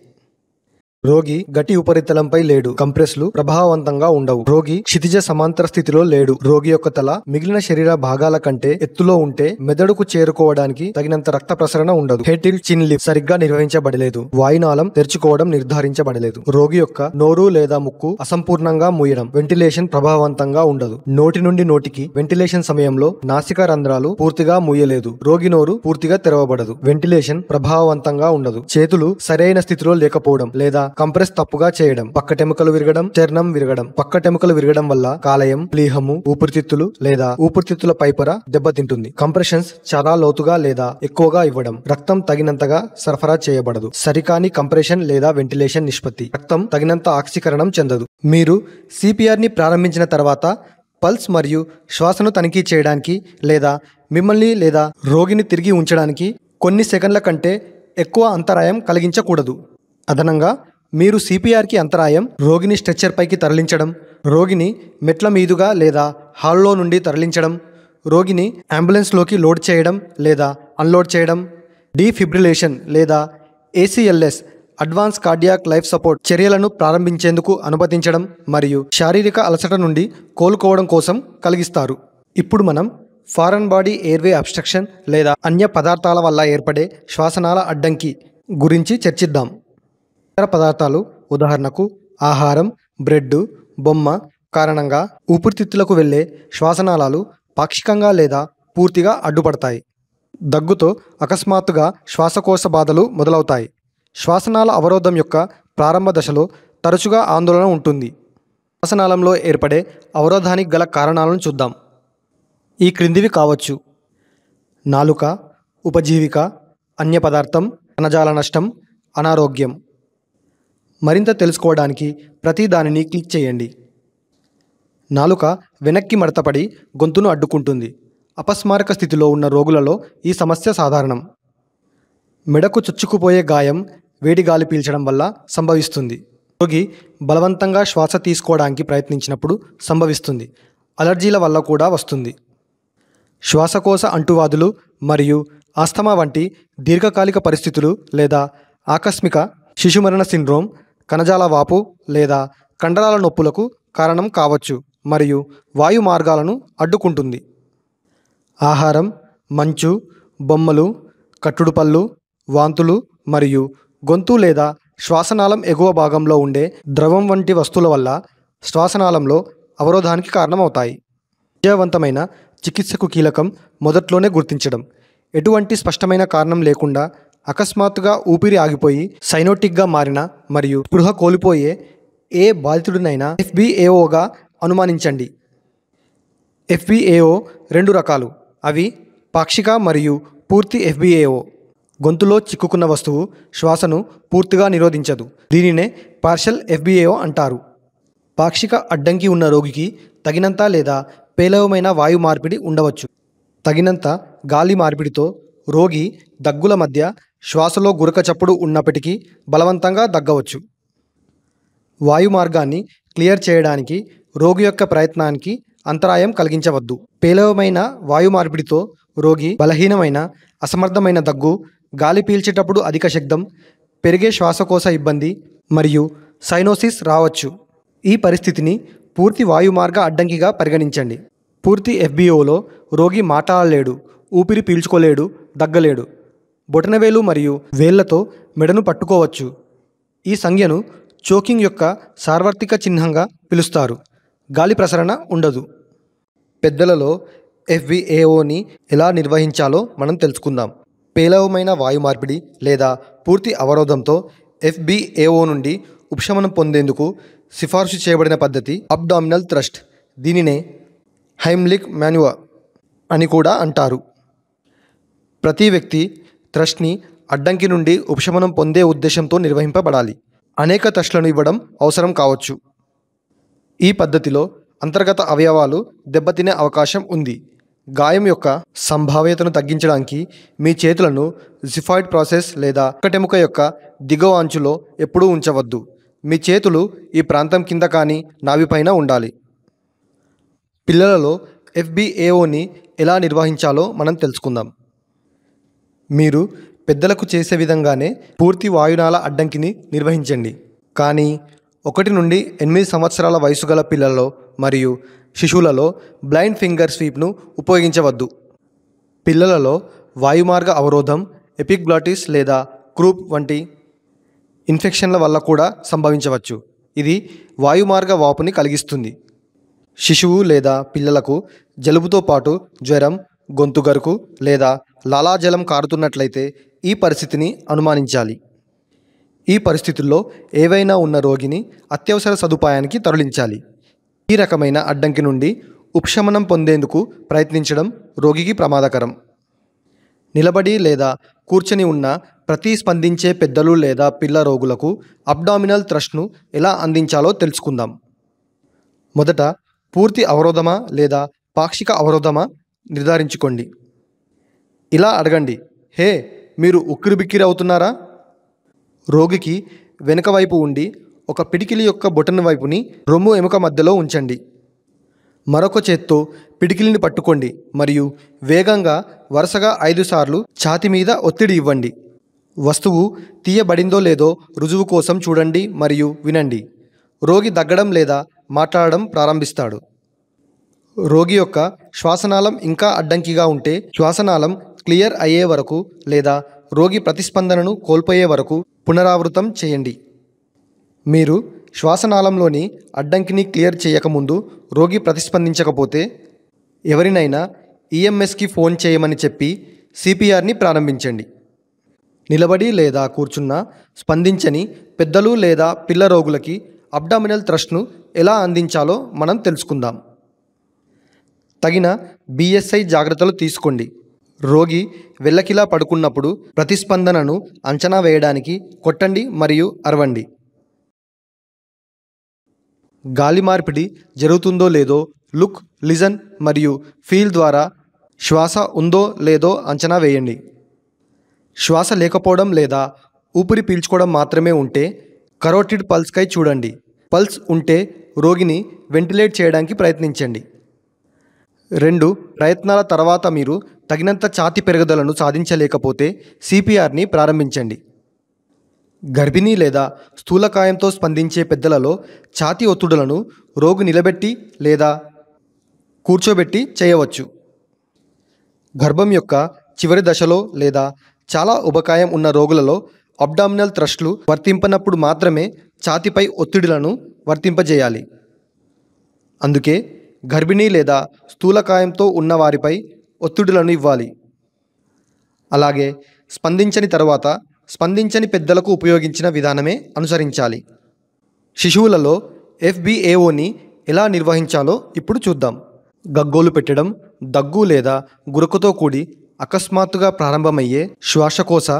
రోగి గట్టి ఉపరితలంపై లేడు. కంప్రెస్లు ప్రభావవంతంగా ఉండవు. రోగి క్షితిజ సమాంతర స్థితిలో లేడు. రోగి యొక్క తల మిగిలిన శరీర భాగాల కంటే ఎత్తులో ఉంటే మెదడుకు చేరుకోవడానికి తగినంత రక్త ప్రసరణ ఉండదు. హెడ్ చిన్ లిప్ సరిగ్గా నిర్వహించబడలేదు. వాయునాళం తెరుచుకోవడం నిర్ధారించబడలేదు. రోగి యొక్క నోరు లేదా ముక్కు అసంపూర్ణంగా మూయడం. వెంటిలేషన్ ప్రభావవంతంగా ఉండదు. నోటి నుండి నోటికి వెంటిలేషన్ సమయంలో నాసికా రంధ్రాలు పూర్తిగా మూయలేదు. రోగి నోరు పూర్తిగా తెరవబడదు. వెంటిలేషన్ ప్రభావవంతంగా ఉండదు. చేతులు సరైన స్థితిలో లేకపోవడం లేదా కంప్రెస్ తప్పుగా చేయడం. పక్కటెముకలు విరగడం, చర్మం విరగడం. పక్కటెముకలు విరగడం వల్ల కాలేయం, ప్లీహము, ఊపిరితిత్తులు లేదా ఊపిరితిత్తుల పైపొర దెబ్బతింటుంది. కంప్రెషన్స్ చాలా లోతుగా లేదా ఎక్కువగా ఇవ్వడం. రక్తం తగినంతగా సరఫరా చేయబడదు. సరికాని కంప్రెషన్ లేదా వెంటిలేషన్ నిష్పత్తి. రక్తం తగినంత ఆక్సీకరణం చెందదు. మీరు సిపిఆర్ని ప్రారంభించిన తర్వాత పల్స్ మరియు శ్వాసను తనిఖీ చేయడానికి లేదా మిమ్మల్ని లేదా రోగిని తిరిగి ఉంచడానికి కొన్ని సెకండ్ల కంటే ఎక్కువ అంతరాయం కలిగించకూడదు. అదనంగా మీరు సిపిఆర్కి అంతరాయం రోగిని స్ట్రెచ్చర్ పైకి తరలించడం, రోగిని మెట్ల మీదుగా లేదా హాల్లో నుండి తరలించడం, రోగిని అంబులెన్స్లోకి లోడ్ చేయడం లేదా అన్లోడ్ చేయడం, డీఫిబ్రిలేషన్ లేదా ACLS advance cardiac life support చర్యలను ప్రారంభించేందుకు అనుమతించడం మరియు శారీరక అలసట నుండి కోలుకోవడం కోసం కలిగిస్తారు. ఇప్పుడు మనం ఫారెన్ బాడీ ఎయిర్వే అబ్స్ట్రక్షన్ లేదా అన్య పదార్థాల వల్ల ఏర్పడే శ్వాసనాళ అడ్డంకి గురించి చర్చిద్దాం. ఇతర పదార్థాలు ఉదాహరణకు ఆహారం, బ్రెడ్, బొమ్మ కారణంగా ఊపిరితిత్తులకు వెళ్లే శ్వాసనాళాలు పాక్షికంగా లేదా పూర్తిగా అడ్డుపడతాయి. దగ్గుతో అకస్మాత్తుగా శ్వాసకోశ బాధలు మొదలవుతాయి. శ్వాసనాళ అవరోధం యొక్క ప్రారంభ దశలో తరచుగా ఆందోళన ఉంటుంది. శ్వాసనాళంలో ఏర్పడే అవరోధానికి గల కారణాలను చూద్దాం. ఈ క్రిందివి కావచ్చు: నాలుక, ఉపజీవిక, అన్య పదార్థం, కణజాల నష్టం, అనారోగ్యం. మరింత తెలుసుకోవడానికి ప్రతి దానిని క్లిక్ చేయండి. నాలుక వెనక్కి మడతపడి గొంతును అడ్డుకుంటుంది. అపస్మారక స్థితిలో ఉన్న రోగులలో ఈ సమస్య సాధారణం. మెడకు చొచ్చుకుపోయే గాయం వేడి గాలి పీల్చడం వల్ల సంభవిస్తుంది. రోగి బలవంతంగా శ్వాస తీసుకోవడానికి ప్రయత్నించినప్పుడు సంభవిస్తుంది. అలర్జీల వల్ల కూడా వస్తుంది. శ్వాసకోశ అంటువ్యాధులు మరియు ఆస్తమా వంటి దీర్ఘకాలిక పరిస్థితులు లేదా ఆకస్మిక శిశుమరణ సిండ్రోమ్ కణజాల వాపు లేదా కండరాల నొప్పులకు కారణం కావచ్చు మరియు వాయు మార్గాలను అడ్డుకుంటుంది. ఆహారం, మంచు, బొమ్మలు, కట్టుడు పళ్ళు, వాంతులు మరియు గొంతు లేదా శ్వాసనాళం ఎగువ భాగంలో ఉండే ద్రవం వంటి వస్తువుల వల్ల శ్వాసనాళంలో అవరోధానికి కారణమవుతాయి. విజయవంతమైన చికిత్సకు కీలకం మొదట్లోనే గుర్తించడం. ఎటువంటి స్పష్టమైన కారణం లేకుండా అకస్మాత్తుగా ఊపిరి ఆగిపోయి సైనోటిక్గా మారిన మరియు స్పృహ కోల్పోయే ఏ బాధితుడినైనా FBAOగా అనుమానించండి. FBAO 2 రకాలు. అవి పాక్షిక మరియు పూర్తి FBAO. గొంతులో చిక్కుకున్న వస్తువు శ్వాసను పూర్తిగా నిరోధించదు. దీనినే పార్షల్ FBAO అంటారు. పాక్షిక అడ్డంకి ఉన్న రోగికి తగినంత లేదా పేలవమైన వాయు మార్పిడి ఉండవచ్చు. తగినంత గాలి మార్పిడితో రోగి దగ్గుల మధ్య శ్వాసలో గురక చప్పుడు ఉన్నప్పటికీ బలవంతంగా దగ్గవచ్చు. వాయు మార్గాన్ని క్లియర్ చేయడానికి రోగి యొక్క ప్రయత్నానికి అంతరాయం కలిగించవద్దు. పేలవమైన వాయు మార్పిడితో రోగి బలహీనమైన, అసమర్థమైన దగ్గు, గాలి పీల్చేటప్పుడు అధిక శబ్దం, పెరిగే శ్వాసకోశ ఇబ్బంది మరియు సైనోసిస్ రావచ్చు. ఈ పరిస్థితిని పూర్తి వాయుమార్గ అడ్డంకిగా పరిగణించండి. పూర్తి ఎఫ్బిఓలో రోగి మాట్లాడలేడు, ఊపిరి పీల్చుకోలేడు, దగ్గలేడు. బొటనవేలు మరియు వేళ్లతో మెడను పట్టుకోవచ్చు. ఈ సంజ్ఞను చోకింగ్ యొక్క సార్వత్రిక చిహ్నంగా పిలుస్తారు. గాలి ప్రసరణ ఉండదు. పెద్దలలో ఎఫ్బిఏఓని ఎలా నిర్వహించాలో మనం తెలుసుకుందాం. పేలవమైన వాయు మార్పిడి లేదా పూర్తి అవరోధంతో ఎఫ్బిఏఓ నుండి ఉపశమనం పొందేందుకు సిఫార్సు చేయబడిన పద్ధతి అబ్డామినల్ థ్రస్ట్. దీనినే హైమ్లిక్ మాన్యువర్ అని కూడా అంటారు. ప్రతి వ్యక్తి థ్రస్ట్ని అడ్డంకి నుండి ఉపశమనం పొందే ఉద్దేశంతో నిర్వహింపబడాలి. అనేక థ్రస్ట్లను ఇవ్వడం అవసరం కావచ్చు. ఈ పద్ధతిలో అంతర్గత అవయవాలు దెబ్బతినే అవకాశం ఉంది. గాయం యొక్క సంభావ్యతను తగ్గించడానికి మీ చేతులను జిఫాయిడ్ ప్రాసెస్ లేదా ఒక్కటెముక యొక్క దిగువ అంచులో ఎప్పుడూ ఉంచవద్దు. మీ చేతులు ఈ ప్రాంతం కింద కానీ నాభిపైన ఉండాలి. పిల్లలలో ఎఫ్బిఏఓని ఎలా నిర్వహించాలో మనం తెలుసుకుందాం. మీరు పెద్దలకు చేసే విధంగానే పూర్తి వాయునాళ అడ్డంకిని నిర్వహించండి. కానీ 1 నుండి 8 సంవత్సరాల వయసు గల పిల్లలలో మరియు శిశువులలో బ్లైండ్ ఫింగర్ స్వీప్ను ఉపయోగించవద్దు. పిల్లలలో వాయుమార్గ అవరోధం, ఎపిగ్లాటిస్ లేదా క్రూప్ వంటి ఇన్ఫెక్షన్ల వల్ల కూడా సంభవించవచ్చు. ఇది వాయుమార్గ వాపుని కలిగిస్తుంది. శిశువు లేదా పిల్లలకు జలుబుతో పాటు జ్వరం, గొంతు గరుకు లేదా లాలాజలం కారుతున్నట్లయితే ఈ పరిస్థితిని అనుమానించాలి. ఈ పరిస్థితుల్లో ఏవైనా ఉన్న రోగిని అత్యవసర సదుపాయానికి తరలించాలి. ఈ రకమైన అడ్డంకి నుండి ఉపశమనం పొందేందుకు ప్రయత్నించడం రోగికి ప్రమాదకరం. నిలబడి లేదా కూర్చొని ఉన్న ప్రతిస్పందించే పెద్దలు లేదా పిల్ల రోగులకు అబ్డామినల్ థ్రస్ట్ను ఎలా అందించాలో తెలుసుకుందాం. మొదట పూర్తి అవరోధమా లేదా పాక్షిక అవరోధమా నిర్ధారించుకోండి. ఇలా అడగండి, హే, మీరు ఉక్కిరిబిక్కిరి అవుతున్నారా? రోగికి వెనుక వైపు ఉండి ఒక పిడికిలి యొక్క బొటన వైపుని రొమ్ము ఎముక మధ్యలో ఉంచండి. మరొక చేత్తో పిడికిలిని పట్టుకోండి మరియు వేగంగా వరుసగా 5 సార్లు ఛాతీ మీద ఒత్తిడి ఇవ్వండి. వస్తువు తీయబడిందో లేదో రుజువు కోసం చూడండి మరియు వినండి. రోగి దగ్గడం లేదా మాట్లాడడం ప్రారంభిస్తాడు. రోగి యొక్క శ్వాసనాళం ఇంకా అడ్డంకిగా ఉంటే శ్వాసనాళం క్లియర్ అయ్యే వరకు లేదా రోగి ప్రతిస్పందనను కోల్పోయే వరకు పునరావృతం చేయండి. మీరు శ్వాసనాళంలోని అడ్డంకిని క్లియర్ చేయకముందు రోగి ప్రతిస్పందించకపోతే ఎవరినైనా ఈఎంఎస్కి ఫోన్ చేయమని చెప్పి సిపిఆర్ని ప్రారంభించండి. నిలబడి లేదా కూర్చున్న స్పందించని పెద్దలు లేదా పిల్ల రోగులకి అబ్డామినల్ థ్రస్ట్ను ఎలా అందించాలో మనం తెలుసుకుందాం. తగిన బిఎస్ఐ జాగ్రత్తలు తీసుకోండి. రోగి వెల్లకిలా పడుకున్నప్పుడు ప్రతిస్పందనను అంచనా వేయడానికి కొట్టండి మరియు అరవండి. గాలి మార్పిడి జరుగుతుందో లేదో లుక్, లిజన్ మరియు ఫీల్ ద్వారా శ్వాస ఉందో లేదో అంచనా వేయండి. శ్వాస లేకపోవడం లేదా ఊపిరి పీల్చుకోవడం మాత్రమే ఉంటే కరోటిడ్ పల్స్కై చూడండి. పల్స్ ఉంటే రోగిని వెంటిలేట్ చేయడానికి ప్రయత్నించండి. 2 ప్రయత్నాల తర్వాత మీరు తగినంత ఛాతీ పెరుగుదలను సాధించలేకపోతే సిపిఆర్ని ప్రారంభించండి. గర్భిణీ లేదా స్థూలకాయంతో స్పందించే పెద్దలలో ఛాతీ ఒత్తిడులను రోగి నిలబెట్టి లేదా కూర్చోబెట్టి చేయవచ్చు. గర్భం యొక్క చివరి దశలో లేదా చాలా ఉబకాయం ఉన్న రోగులలో అబ్డామినల్ థ్రస్ట్లు వర్తింపనప్పుడు మాత్రమే ఛాతీపై ఒత్తిడులను వర్తింపజేయాలి. అందుకే గర్భిణీ లేదా స్థూలకాయంతో ఉన్నవారిపై ఒత్తిడులను ఇవ్వాలి. అలాగే స్పందించని తర్వాత స్పందించని పెద్దలకు ఉపయోగించిన విధానమే అనుసరించాలి. శిశువులలో ఎఫ్బిఏఓని ఎలా నిర్వహించాలో ఇప్పుడు చూద్దాం. గగ్గోలు పెట్టడం, దగ్గు లేదా గురకతో కూడి అకస్మాత్తుగా ప్రారంభమయ్యే శ్వాసకోశ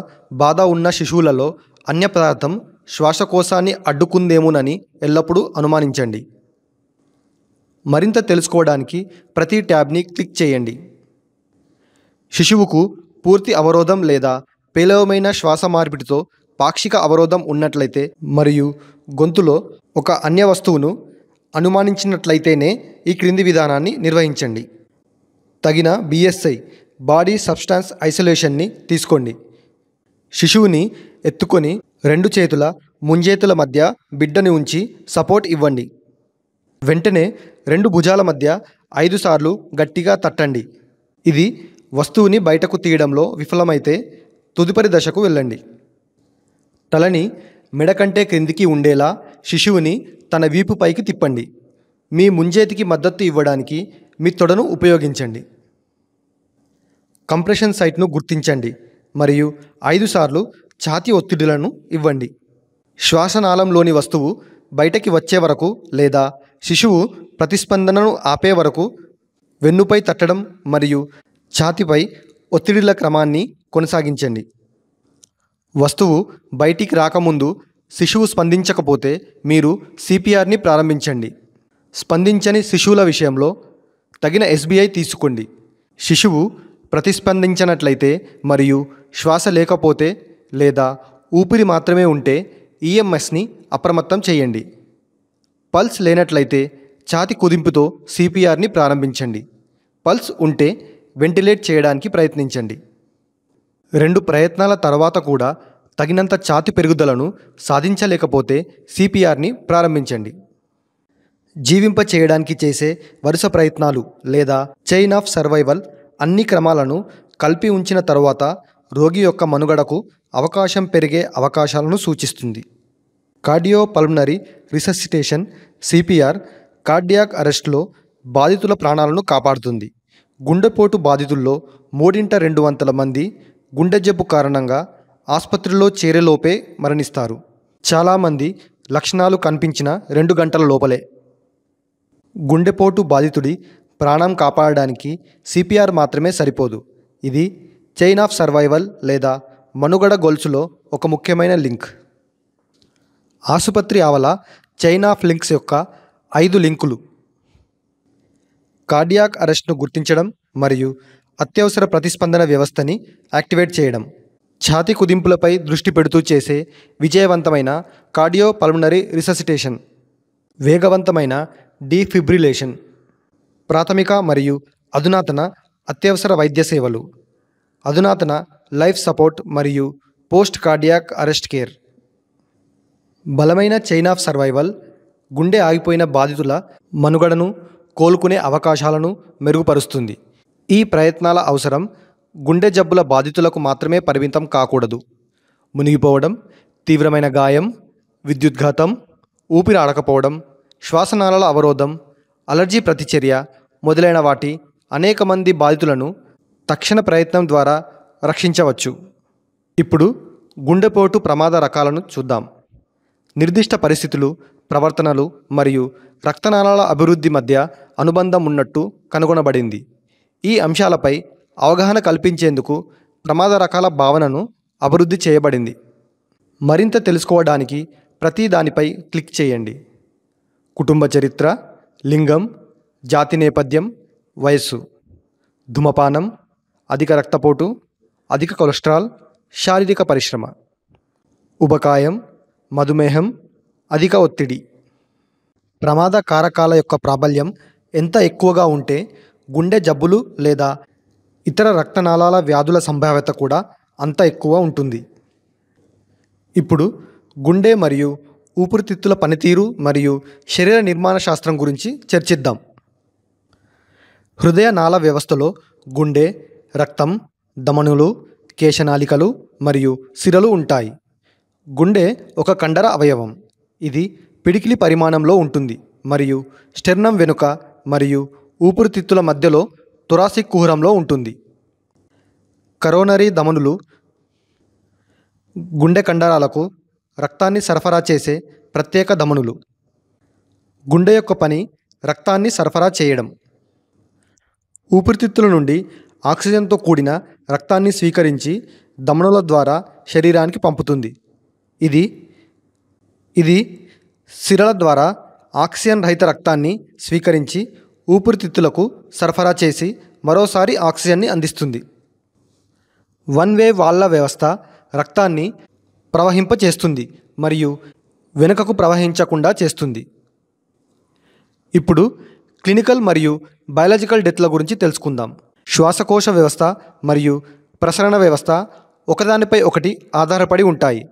బాధ ఉన్న శిశువులలో అన్య పదార్థం శ్వాసకోశాన్ని అడ్డుకుందేమోనని ఎల్లప్పుడూ అనుమానించండి. మరింత తెలుసుకోవడానికి ప్రతి ట్యాబ్ని క్లిక్ చేయండి. శిశువుకు పూర్తి అవరోధం లేదా పేలవమైన శ్వాస మార్పిడితో పాక్షిక అవరోధం ఉన్నట్లయితే మరియు గొంతులో ఒక అన్య వస్తువును అనుమానించినట్లయితేనే ఈ క్రింది విధానాన్ని నిర్వహించండి. తగిన BSI బాడీ సబ్స్టాన్స్ ఐసోలేషన్ని తీసుకోండి. శిశువుని ఎత్తుకొని 2 చేతుల ముంజేతుల మధ్య బిడ్డని ఉంచి సపోర్ట్ ఇవ్వండి. వెంటనే 2 భుజాల మధ్య 5 సార్లు గట్టిగా తట్టండి. ఇది వస్తువుని బయటకు తీయడంలో విఫలమైతే తదుపరి దశకు వెళ్ళండి. తలని మెడ కంటే క్రిందికి ఉండేలా శిశువుని తన వీపు పైకి తిప్పండి. మీ ముంజేతికి మద్దతు ఇవ్వడానికి మీ తొడను ఉపయోగించండి. కంప్రెషన్ సైట్ను గుర్తించండి మరియు 5 సార్లు ఛాతీ ఒత్తిడులను ఇవ్వండి. శ్వాసనాళంలోని వస్తువు బయటకి వచ్చే వరకు లేదా శిశువు ప్రతిస్పందనను ఆపే వరకు వెన్నుపై తట్టడం మరియు ఛాతీపై ఒత్తిడిల క్రమాన్ని కొనసాగించండి. వస్తువు బయటికి రాకముందు శిశువు స్పందించకపోతే మీరు CPRని ప్రారంభించండి. స్పందించని శిశువుల విషయంలో తగిన SBI తీసుకోండి. శిశువు ప్రతిస్పందించనట్లయితే మరియు శ్వాస లేకపోతే లేదా ఊపిరి మాత్రమే ఉంటే EMSని అప్రమత్తం చేయండి. పల్స్ లేనట్లయితే ఛాతీ కుదింపుతో CPRని ప్రారంభించండి. పల్స్ ఉంటే వెంటిలేట్ చేయడానికి ప్రయత్నించండి. 2 ప్రయత్నాల తర్వాత కూడా తగినంత ఛాతీ పెరుగుదలను సాధించలేకపోతే CPRని ప్రారంభించండి. జీవింప చేయడానికి చేసే వరుస ప్రయత్నాలు లేదా చైన్ ఆఫ్ సర్వైవల్ అన్ని క్రమాలను కలిపి ఉంచిన తరువాత రోగి యొక్క మనుగడకు అవకాశం పెరిగే అవకాశాలను సూచిస్తుంది. కార్డియోపల్మనరీ రిససిటేషన్ CPR కార్డియాక్ అరెస్ట్లో బాధితుల ప్రాణాలను కాపాడుతుంది. గుండెపోటు బాధితుల్లో 3/2 మంది గుండె జబ్బు కారణంగా ఆసుపత్రిలో చేరేలోపే మరణిస్తారు. చాలామంది లక్షణాలు కనిపించిన 2 గంటల లోపలే. గుండెపోటు బాధితుడి ప్రాణం కాపాడడానికి CPR మాత్రమే సరిపోదు. ఇది చైన్ ఆఫ్ సర్వైవల్ లేదా మనుగడ గొలుసులో ఒక ముఖ్యమైన లింక్. ఆసుపత్రి ఆవల చైన్ ఆఫ్ లింక్స్ యొక్క 5 లింకులు: కార్డియాక్ అరెస్ట్ను గుర్తించడం మరియు అత్యవసర ప్రతిస్పందన వ్యవస్థని యాక్టివేట్ చేయడం, ఛాతీ కుదింపులపై దృష్టి పెడుతూ చేసే విజయవంతమైన కార్డియోపల్మనరీ రిససిటేషన్, వేగవంతమైన డీఫిబ్రిలేషన్, ప్రాథమిక మరియు అధునాతన అత్యవసర వైద్య సేవలు, అధునాతన లైఫ్ సపోర్ట్ మరియు పోస్ట్ కార్డియాక్ అరెస్ట్ కేర్. బలమైన చైన్ ఆఫ్ సర్వైవల్ గుండె ఆగిపోయిన బాధితుల మనుగడను కోలుకునే అవకాశాలను మెరుగుపరుస్తుంది. ఈ ప్రయత్నాల అవసరం గుండె జబ్బుల బాధితులకు మాత్రమే పరిమితం కాకూడదు. మునిగిపోవడం, తీవ్రమైన గాయం, విద్యుద్ఘాతం, ఊపిరి ఆడకపోవడం, శ్వాసనాళాల అవరోధం, అలర్జీ ప్రతిచర్య మొదలైన వాటి అనేక మంది బాధితులను తక్షణ ప్రయత్నం ద్వారా రక్షించవచ్చు. ఇప్పుడు గుండెపోటు ప్రమాద రకాలను చూద్దాం. నిర్దిష్ట పరిస్థితులు, ప్రవర్తనలు మరియు రక్తనాళాల అభివృద్ధి మధ్య అనుబంధం ఉన్నట్టు కనుగొనబడింది. ఈ అంశాలపై అవగాహన కల్పించేందుకు ప్రమాద రకాల భావనను అభివృద్ధి చేయబడింది. మరింత తెలుసుకోవడానికి ప్రతి దానిపై క్లిక్ చేయండి. కుటుంబ చరిత్ర, లింగం, జాతి నేపథ్యం, వయస్సు, ధూమపానం, అధిక రక్తపోటు, అధిక కొలెస్ట్రాల్, శారీరక పరిశ్రమ, ఉబకాయం, మధుమేహం, అధిక ఒత్తిడి. ప్రమాద కారకాల యొక్క ప్రాబల్యం ఎంత ఎక్కువగా ఉంటే గుండె జబ్బులు లేదా ఇతర రక్తనాళాల వ్యాధుల సంభావ్యత కూడా అంత ఎక్కువ ఉంటుంది. ఇప్పుడు గుండె మరియు ఊపిరితిత్తుల పనితీరు మరియు శరీర నిర్మాణ శాస్త్రం గురించి చర్చిద్దాం. హృదయ నాళ వ్యవస్థలో గుండె, రక్తం, ధమనులు, కేశనాళికలు మరియు సిరలు ఉంటాయి. గుండె ఒక కండర అవయవం. ఇది పిడికిలి పరిమాణంలో ఉంటుంది మరియు స్టెర్నం వెనుక మరియు ఊపిరితిత్తుల మధ్యలో థొరాసిక్ కుహరంలో ఉంటుంది. కరోనరీ ధమనులు గుండె కండరాలకు రక్తాన్ని సరఫరా చేసే ప్రత్యేక ధమనులు. గుండె యొక్క పని రక్తాన్ని సరఫరా చేయడం. ఊపిరితిత్తుల నుండి ఆక్సిజన్తో కూడిన రక్తాన్ని స్వీకరించి ధమనుల ద్వారా శరీరానికి పంపుతుంది. ఇది సిరల ద్వారా ఆక్సిజన్ రహిత రక్తాన్ని స్వీకరించి ఊపిరితిత్తులకు సరఫరా చేసి మరోసారి ఆక్సిజన్ని అందిస్తుంది. వన్ వే వాల్వ వ్యవస్థ రక్తాన్ని ప్రవహింపచేస్తుంది మరియు వెనుకకు ప్రవహించకుండా చేస్తుంది. ఇప్పుడు క్లినికల్ మరియు బయాలజికల్ డెత్ల గురించి తెలుసుకుందాం. శ్వాసకోశ వ్యవస్థ మరియు ప్రసరణ వ్యవస్థ ఒకదానిపై ఒకటి ఆధారపడి ఉంటాయి.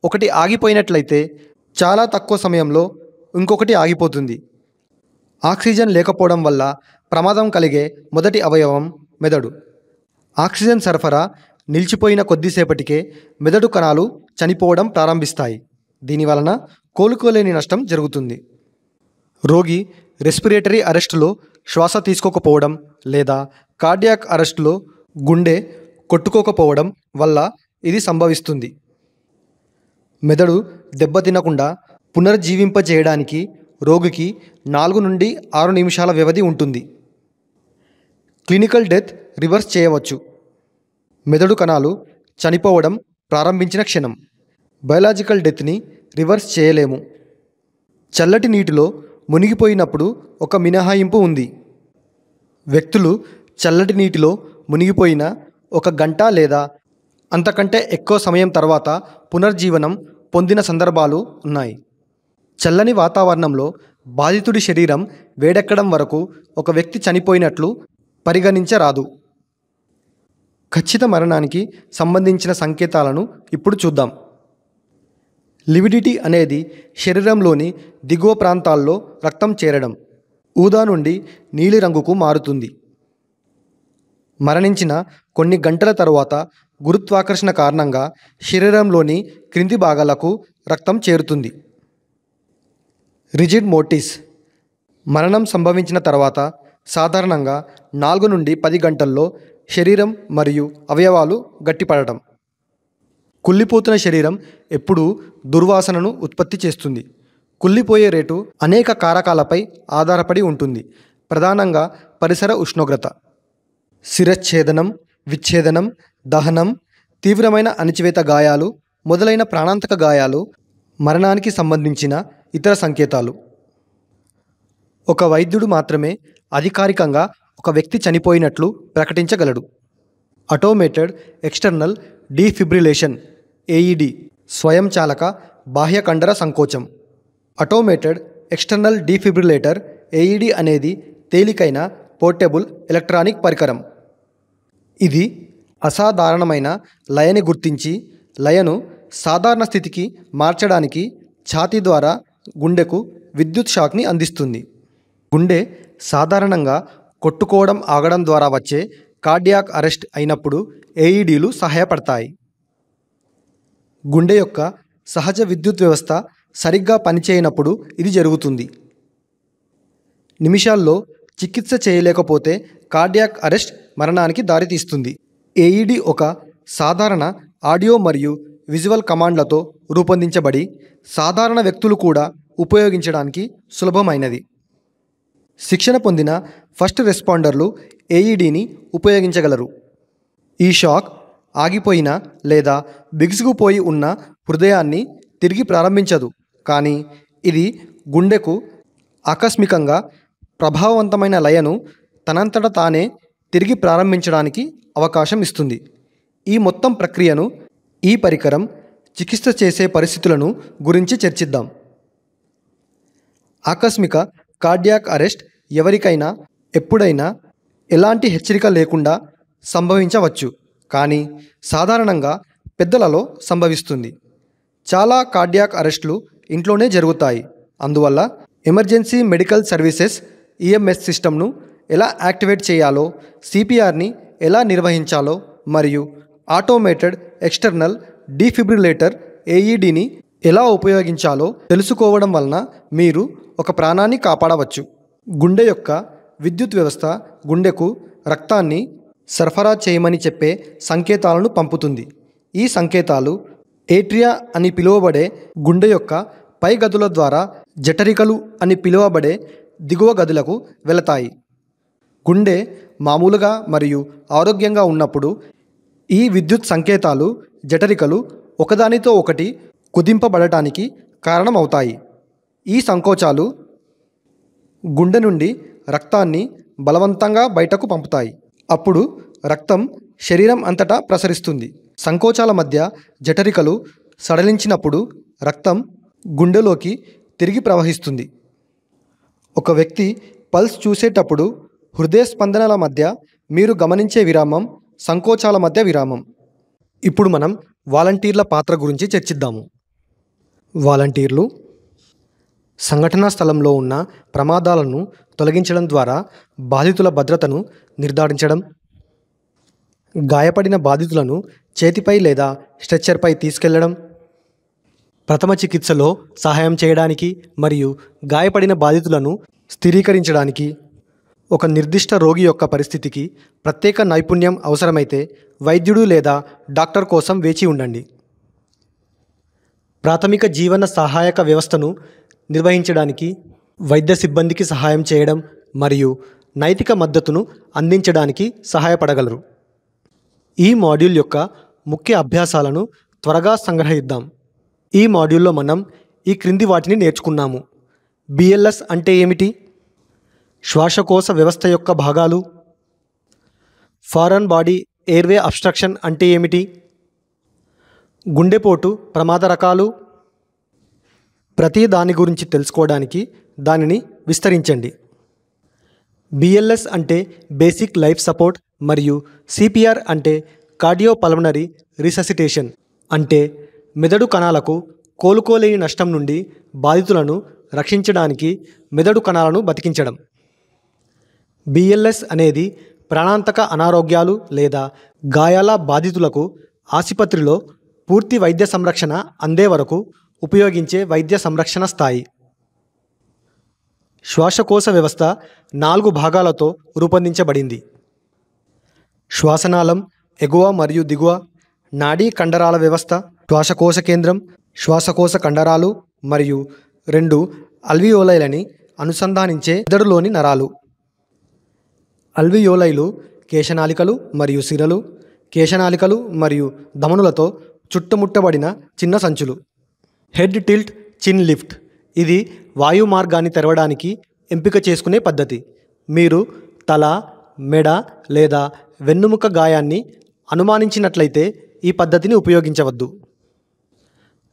ఒకటి ఆగిపోయినట్లయితే చాలా తక్కువ సమయంలో ఇంకొకటి ఆగిపోతుంది. ఆక్సిజన్ లేకపోవడం వల్ల ప్రమాదం కలిగే మొదటి అవయవం మెదడు. ఆక్సిజన్ సరఫరా నిలిచిపోయిన కొద్దిసేపటికే మెదడు కణాలు చనిపోవడం ప్రారంభిస్తాయి. దీనివలన కోలుకోలేని నష్టం జరుగుతుంది. రోగి రెస్పిరేటరీ అరెస్టులో శ్వాస తీసుకోకపోవడం లేదా కార్డియాక్ అరెస్టులో గుండె కొట్టుకోకపోవడం వల్ల ఇది సంభవిస్తుంది. మెదడు దెబ్బతినకుండా పునర్జీవింపజేయడానికి రోగికి 4 నుండి 6 నిమిషాల వ్యవధి ఉంటుంది. క్లినికల్ డెత్ రివర్స్ చేయవచ్చు. మెదడు కణాలు చనిపోవడం ప్రారంభించిన క్షణం. బయలాజికల్ డెత్ని రివర్స్ చేయలేము. చల్లటి నీటిలో మునిగిపోయినప్పుడు ఒక మినహాయింపు ఉంది. వ్యక్తులు చల్లటి నీటిలో మునిగిపోయిన 1 గంట లేదా అంతకంటే ఎక్కువ సమయం తర్వాత పునర్జీవనం పొందిన సందర్భాలు ఉన్నాయి. చల్లని వాతావరణంలో బాధితుడి శరీరం వేడెక్కడం వరకు ఒక వ్యక్తి చనిపోయినట్లు పరిగణించరాదు. ఖచ్చిత మరణానికి సంబంధించిన సంకేతాలను ఇప్పుడు చూద్దాం. లివిడిటీ అనేది శరీరంలోని దిగువ ప్రాంతాల్లో రక్తం చేరడం. ఊదా నుండి నీలిరంగుకు మారుతుంది. మరణించిన కొన్ని గంటల తరువాత గురుత్వాకర్షణ కారణంగా శరీరంలోని క్రింది భాగాలకు రక్తం చేరుతుంది. రిజిడ్ మోర్టిస్. మరణం సంభవించిన తర్వాత సాధారణంగా 4 నుండి 10 గంటల్లో శరీరం మరియు అవయవాలు గట్టిపడటం. కుళ్ళిపోతున్న శరీరం ఎప్పుడూ దుర్వాసనను ఉత్పత్తి చేస్తుంది. కుళ్ళిపోయే రేటు అనేక కారకాలపై ఆధారపడి ఉంటుంది. ప్రధానంగా పరిసర ఉష్ణోగ్రత, శిరచ్ఛేదనం, విచ్ఛేదనం, దహనం, తీవ్రమైన అణచివేత గాయాలు మొదలైన ప్రాణాంతక గాయాలు మరణానికి సంబంధించిన ఇతర సంకేతాలు. ఒక వైద్యుడు మాత్రమే అధికారికంగా ఒక వ్యక్తి చనిపోయినట్లు ప్రకటించగలడు. ఆటోమేటెడ్ ఎక్స్టర్నల్ డీఫిబ్రిలేషన్ ఏఈడి స్వయంచాలక బాహ్య కండర సంకోచం. ఆటోమేటెడ్ ఎక్స్టర్నల్ డీఫిబ్రిలేటర్ ఏఈడి అనేది తేలికైన పోర్టబుల్ ఎలక్ట్రానిక్ పరికరం. ఇది అసాధారణమైన లయని గుర్తించి లయను సాధారణ స్థితికి మార్చడానికి ఛాతీ ద్వారా గుండెకు విద్యుత్ షాక్ని అందిస్తుంది. గుండె సాధారణంగా కొట్టుకోవడం ఆగడం ద్వారా వచ్చే కార్డియాక్ అరెస్ట్ అయినప్పుడు ఏఈడీలు సహాయపడతాయి. గుండె యొక్క సహజ విద్యుత్ వ్యవస్థ సరిగ్గా పనిచేయనప్పుడు ఇది జరుగుతుంది. నిమిషాల్లో చికిత్స చేయలేకపోతే కార్డియాక్ అరెస్ట్ మరణానికి దారితీస్తుంది. ఏఈడి ఒక సాధారణ ఆడియో మరియు విజువల్ కమాండ్లతో రూపొందించబడి సాధారణ వ్యక్తులు కూడా ఉపయోగించడానికి సులభమైనది. శిక్షణ పొందిన ఫస్ట్ రెస్పాండర్లు ఏఈడిని ఉపయోగించగలరు. ఈ షాక్ ఆగిపోయిన లేదా బిగుసుకుపోయి ఉన్న హృదయాన్ని తిరిగి ప్రారంభించదు, కానీ ఇది గుండెకు ఆకస్మికంగా ప్రభావవంతమైన లయను తనంతట తానే తిరిగి ప్రారంభించడానికి అవకాశం ఇస్తుంది. ఈ మొత్తం ప్రక్రియను ఈ పరికరం చికిత్స చేసే పరిస్థితులను గురించి చర్చిద్దాం. ఆకస్మిక కార్డియాక్ అరెస్ట్ ఎవరికైనా ఎప్పుడైనా ఎలాంటి హెచ్చరిక లేకుండా సంభవించవచ్చు, కానీ సాధారణంగా పెద్దలలో సంభవిస్తుంది. చాలా కార్డియాక్ అరెస్టులు ఇంట్లోనే జరుగుతాయి. అందువల్ల ఎమర్జెన్సీ మెడికల్ సర్వీసెస్ ఈఎంఎస్ సిస్టమ్ను ఎలా యాక్టివేట్ చేయాలో, సిపిఆర్ని ఎలా నిర్వహించాలో మరియు ఆటోమేటెడ్ ఎక్స్టర్నల్ డీఫిబ్రిలేటర్ ఏఈడిని ఎలా ఉపయోగించాలో తెలుసుకోవడం వలన మీరు ఒక ప్రాణాన్ని కాపాడవచ్చు. గుండె యొక్క విద్యుత్ వ్యవస్థ గుండెకు రక్తాన్ని సరఫరా చేయమని చెప్పే సంకేతాలను పంపుతుంది. ఈ సంకేతాలు ఏట్రియా అని పిలువబడే గుండె యొక్క పై గదుల ద్వారా జఠరికలు అని పిలువబడే దిగువ గదులకు వెళతాయి. గుండె మామూలుగా మరియు ఆరోగ్యంగా ఉన్నప్పుడు ఈ విద్యుత్ సంకేతాలు జఠరికలు ఒకదానితో ఒకటి కుదింపబడటానికి కారణమవుతాయి. ఈ సంకోచాలు గుండె నుండి రక్తాన్ని బలవంతంగా బయటకు పంపుతాయి. అప్పుడు రక్తం శరీరం అంతటా ప్రసరిస్తుంది. సంకోచాల మధ్య జఠరికలు సడలించినప్పుడు రక్తం గుండెలోకి తిరిగి ప్రవహిస్తుంది. ఒక వ్యక్తి పల్స్ చూసేటప్పుడు హృదయ స్పందనల మధ్య మీరు గమనించే విరామం సంకోచాల మధ్య విరామం. ఇప్పుడు మనం వాలంటీర్ల పాత్ర గురించి చర్చిద్దాము. వాలంటీర్లు సంఘటనా స్థలంలో ఉన్న ప్రమాదాలను తొలగించడం ద్వారా బాధితుల భద్రతను నిర్ధారించడం, గాయపడిన బాధితులను చేతిపై లేదా స్ట్రెచ్చర్పై తీసుకెళ్లడం, ప్రథమ చికిత్సలో సహాయం చేయడానికి మరియు గాయపడిన బాధితులను స్థిరీకరించడానికి, ఒక నిర్దిష్ట రోగి యొక్క పరిస్థితికి ప్రత్యేక నైపుణ్యం అవసరమైతే వైద్యుడు లేదా డాక్టర్ కోసం వేచి ఉండండి. ప్రాథమిక జీవన సహాయక వ్యవస్థను నిర్వహించడానికి వైద్య సిబ్బందికి సహాయం చేయడం మరియు నైతిక మద్దతును అందించడానికి సహాయపడగలరు. ఈ మాడ్యూల్ యొక్క ముఖ్య అభ్యాసాలను త్వరగా సంగ్రహిద్దాం. ఈ మాడ్యూల్లో మనం ఈ క్రింది వాటిని నేర్చుకున్నాము. బిఎల్ఎస్ అంటే ఏమిటి? శ్వాసకోశ వ్యవస్థ యొక్క భాగాలు. ఫారెన్ బాడీ ఎయిర్వే అబ్స్ట్రక్షన్ అంటే ఏమిటి? గుండెపోటు ప్రమాద రకాలు. ప్రతి దాని గురించి తెలుసుకోవడానికి దానిని విస్తరించండి. బిఎల్ఎస్ అంటే బేసిక్ లైఫ్ సపోర్ట్ మరియు సిపిఆర్ అంటే కార్డియోపల్మనరీ రిససిటేషన్ అంటే మెదడు కణాలకు కోలుకోలేని నష్టం నుండి బాధితులను రక్షించడానికి మెదడు కణాలను బతికించడం. బిఎల్ఎస్ అనేది ప్రాణాంతక అనారోగ్యాలు లేదా గాయాల బాధితులకు ఆసుపత్రిలో పూర్తి వైద్య సంరక్షణ అందే వరకు ఉపయోగించే వైద్య సంరక్షణ స్థాయి. శ్వాసకోశ వ్యవస్థ 4 భాగాలతో రూపొందించబడింది. శ్వాసనాళం, ఎగువ మరియు దిగువ, నాడీ కండరాల వ్యవస్థ, శ్వాసకోశ కేంద్రం, శ్వాసకోశ కండరాలు మరియు 2 అల్వియోలైలని అనుసంధానించే మెదడులోని నరాలు. అల్వియోలైలు కేశనాళికలు మరియు సిరలు, కేశనాళికలు మరియు ధమనులతో చుట్టుముట్టబడిన చిన్న సంచులు. హెడ్ టిల్ట్ చిన్ లిఫ్ట్ ఇది వాయు మార్గాన్ని తెరవడానికి ఎంపిక చేసుకునే పద్ధతి. మీరు తల, మెడ లేదా వెన్నుముక గాయాన్ని అనుమానించినట్లయితే ఈ పద్ధతిని ఉపయోగించవద్దు.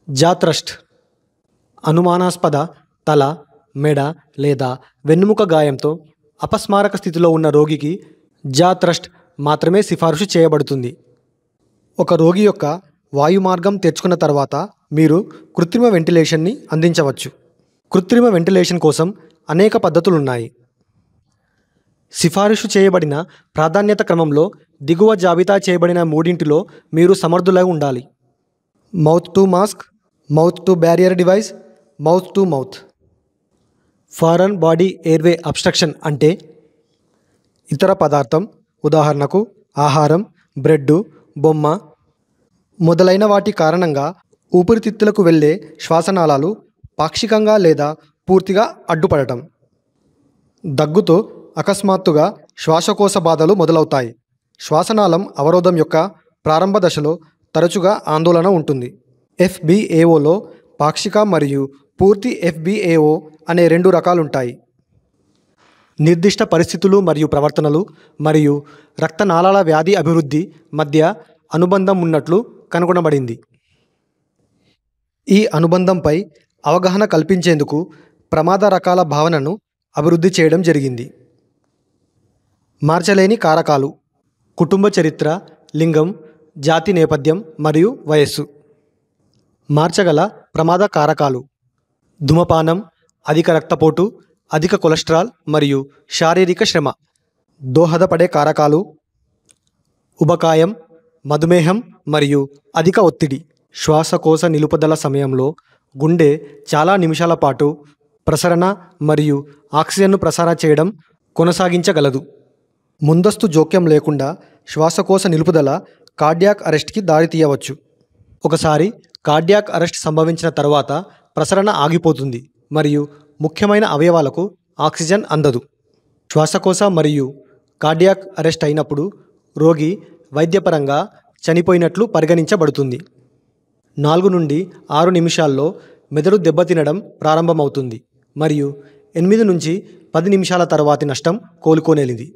జా థ్రస్ట్ అనుమానాస్పద తల, మెడ లేదా వెన్నుముక గాయంతో అపస్మారక స్థితిలో ఉన్న రోగికి జా థ్రస్ట్ మాత్రమే సిఫారసు చేయబడుతుంది. ఒక రోగి యొక్క వాయుమార్గం తెరుచుకున్న తర్వాత మీరు కృత్రిమ వెంటిలేషన్ని అందించవచ్చు. కృత్రిమ వెంటిలేషన్ కోసం అనేక పద్ధతులున్నాయి. సిఫారసు చేయబడిన ప్రాధాన్యత క్రమంలో దిగువ జాబితా చేయబడిన 3 మీరు సమర్థులై ఉండాలి. Mouth to mask, mouth to barrier device, mouth to mouth. Foreign body airway obstruction అంటే ఇతర పదార్థం, ఉదాహరణకు ఆహారం, బ్రెడ్, బొమ్మ మొదలైన వాటి కారణంగా ఊపిరితిత్తులకు వెళ్ళే శ్వాసనాళాలు పాక్షికంగా లేదా పూర్తిగా అడ్డుపడటం. దగ్గుతో అకస్మాత్తుగా శ్వాసకోశ బాధలు మొదలవుతాయి. శ్వాసనాళం అవరోధం యొక్క ప్రారంభ దశలో తరచుగా ఆందోళన ఉంటుంది. ఎఫ్బిఏఓలో పాక్షిక మరియు పూర్తి ఎఫ్బిఏఓ అనే 2 రకాలుంటాయి. నిర్దిష్ట పరిస్థితులు మరియు ప్రవర్తనలు మరియు రక్తనాళాల వ్యాధి అభివృద్ధి మధ్య అనుబంధం ఉన్నట్లు కనుగొనబడింది. ఈ అనుబంధంపై అవగాహన కల్పించేందుకు ప్రమాద రకాల భావనను అభివృద్ధి చేయడం జరిగింది. మార్చలేని కారకాలు: కుటుంబ చరిత్ర, లింగం, జాతి నేపథ్యం మరియు వయస్సు. మార్చగల ప్రమాద కారకాలు: ధూమపానం, అధిక రక్తపోటు, అధిక కొలెస్ట్రాల్ మరియు శారీరక శ్రమ. దోహదపడే కారకాలు: ఉబకాయం, మధుమేహం మరియు అధిక ఒత్తిడి. శ్వాసకోశ నిలుపుదల సమయంలో గుండె చాలా నిమిషాల పాటు ప్రసరణ మరియు ఆక్సిజన్ను ప్రసారం చేయడం కొనసాగించగలదు. ముందస్తు జోక్యం లేకుండా శ్వాసకోశ నిలుపుదల కార్డియాక్ అరెస్ట్కి దారితీయవచ్చు. ఒకసారి కార్డియాక్ అరెస్ట్ సంభవించిన తర్వాత ప్రసరణ ఆగిపోతుంది మరియు ముఖ్యమైన అవయవాలకు ఆక్సిజన్ అందదు. శ్వాసకోశ మరియు కార్డియాక్ అరెస్ట్ అయినప్పుడు రోగి వైద్యపరంగా చనిపోయినట్లు పరిగణించబడుతుంది. 4 నుండి 6 నిమిషాల్లో మెదడు దెబ్బతినడం ప్రారంభమవుతుంది మరియు 8 నుంచి 10 నిమిషాల తర్వాతి నష్టం కోలుకోలేనిది.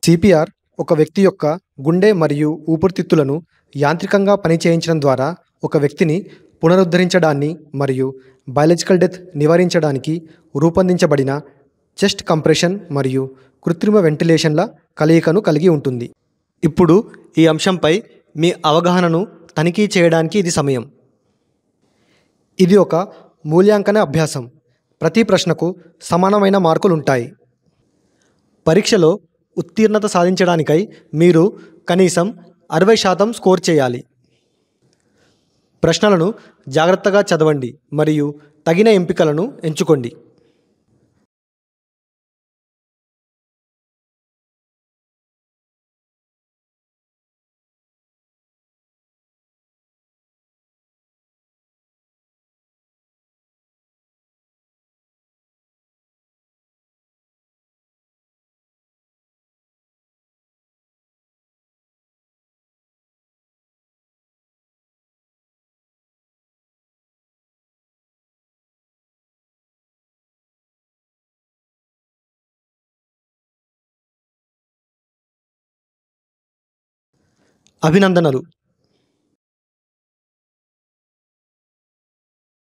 సిపిఆర్ ఒక వ్యక్తి యొక్క గుండె మరియు ఊపిరితిత్తులను యాంత్రికంగా పనిచేయించడం ద్వారా ఒక వ్యక్తిని పునరుద్ధరించడాన్ని మరియు బయాలజికల్ డెత్ నివారించడానికి రూపొందించబడిన చెస్ట్ కంప్రెషన్ మరియు కృత్రిమ వెంటిలేషన్ల కలయికను కలిగి ఉంటుంది. ఇప్పుడు ఈ అంశంపై మీ అవగాహనను తనిఖీ చేయడానికి ఇది సమయం. ఇది ఒక మూల్యాంకన అభ్యాసం. ప్రతి ప్రశ్నకు సమానమైన మార్కులుంటాయి. పరీక్షలో ఉత్తీర్ణత సాధించడానికై మీరు కనీసం 60% స్కోర్ చేయాలి. ప్రశ్నలను జాగ్రత్తగా చదవండి మరియు తగిన ఎంపికలను ఎంచుకోండి. అభినందనలు.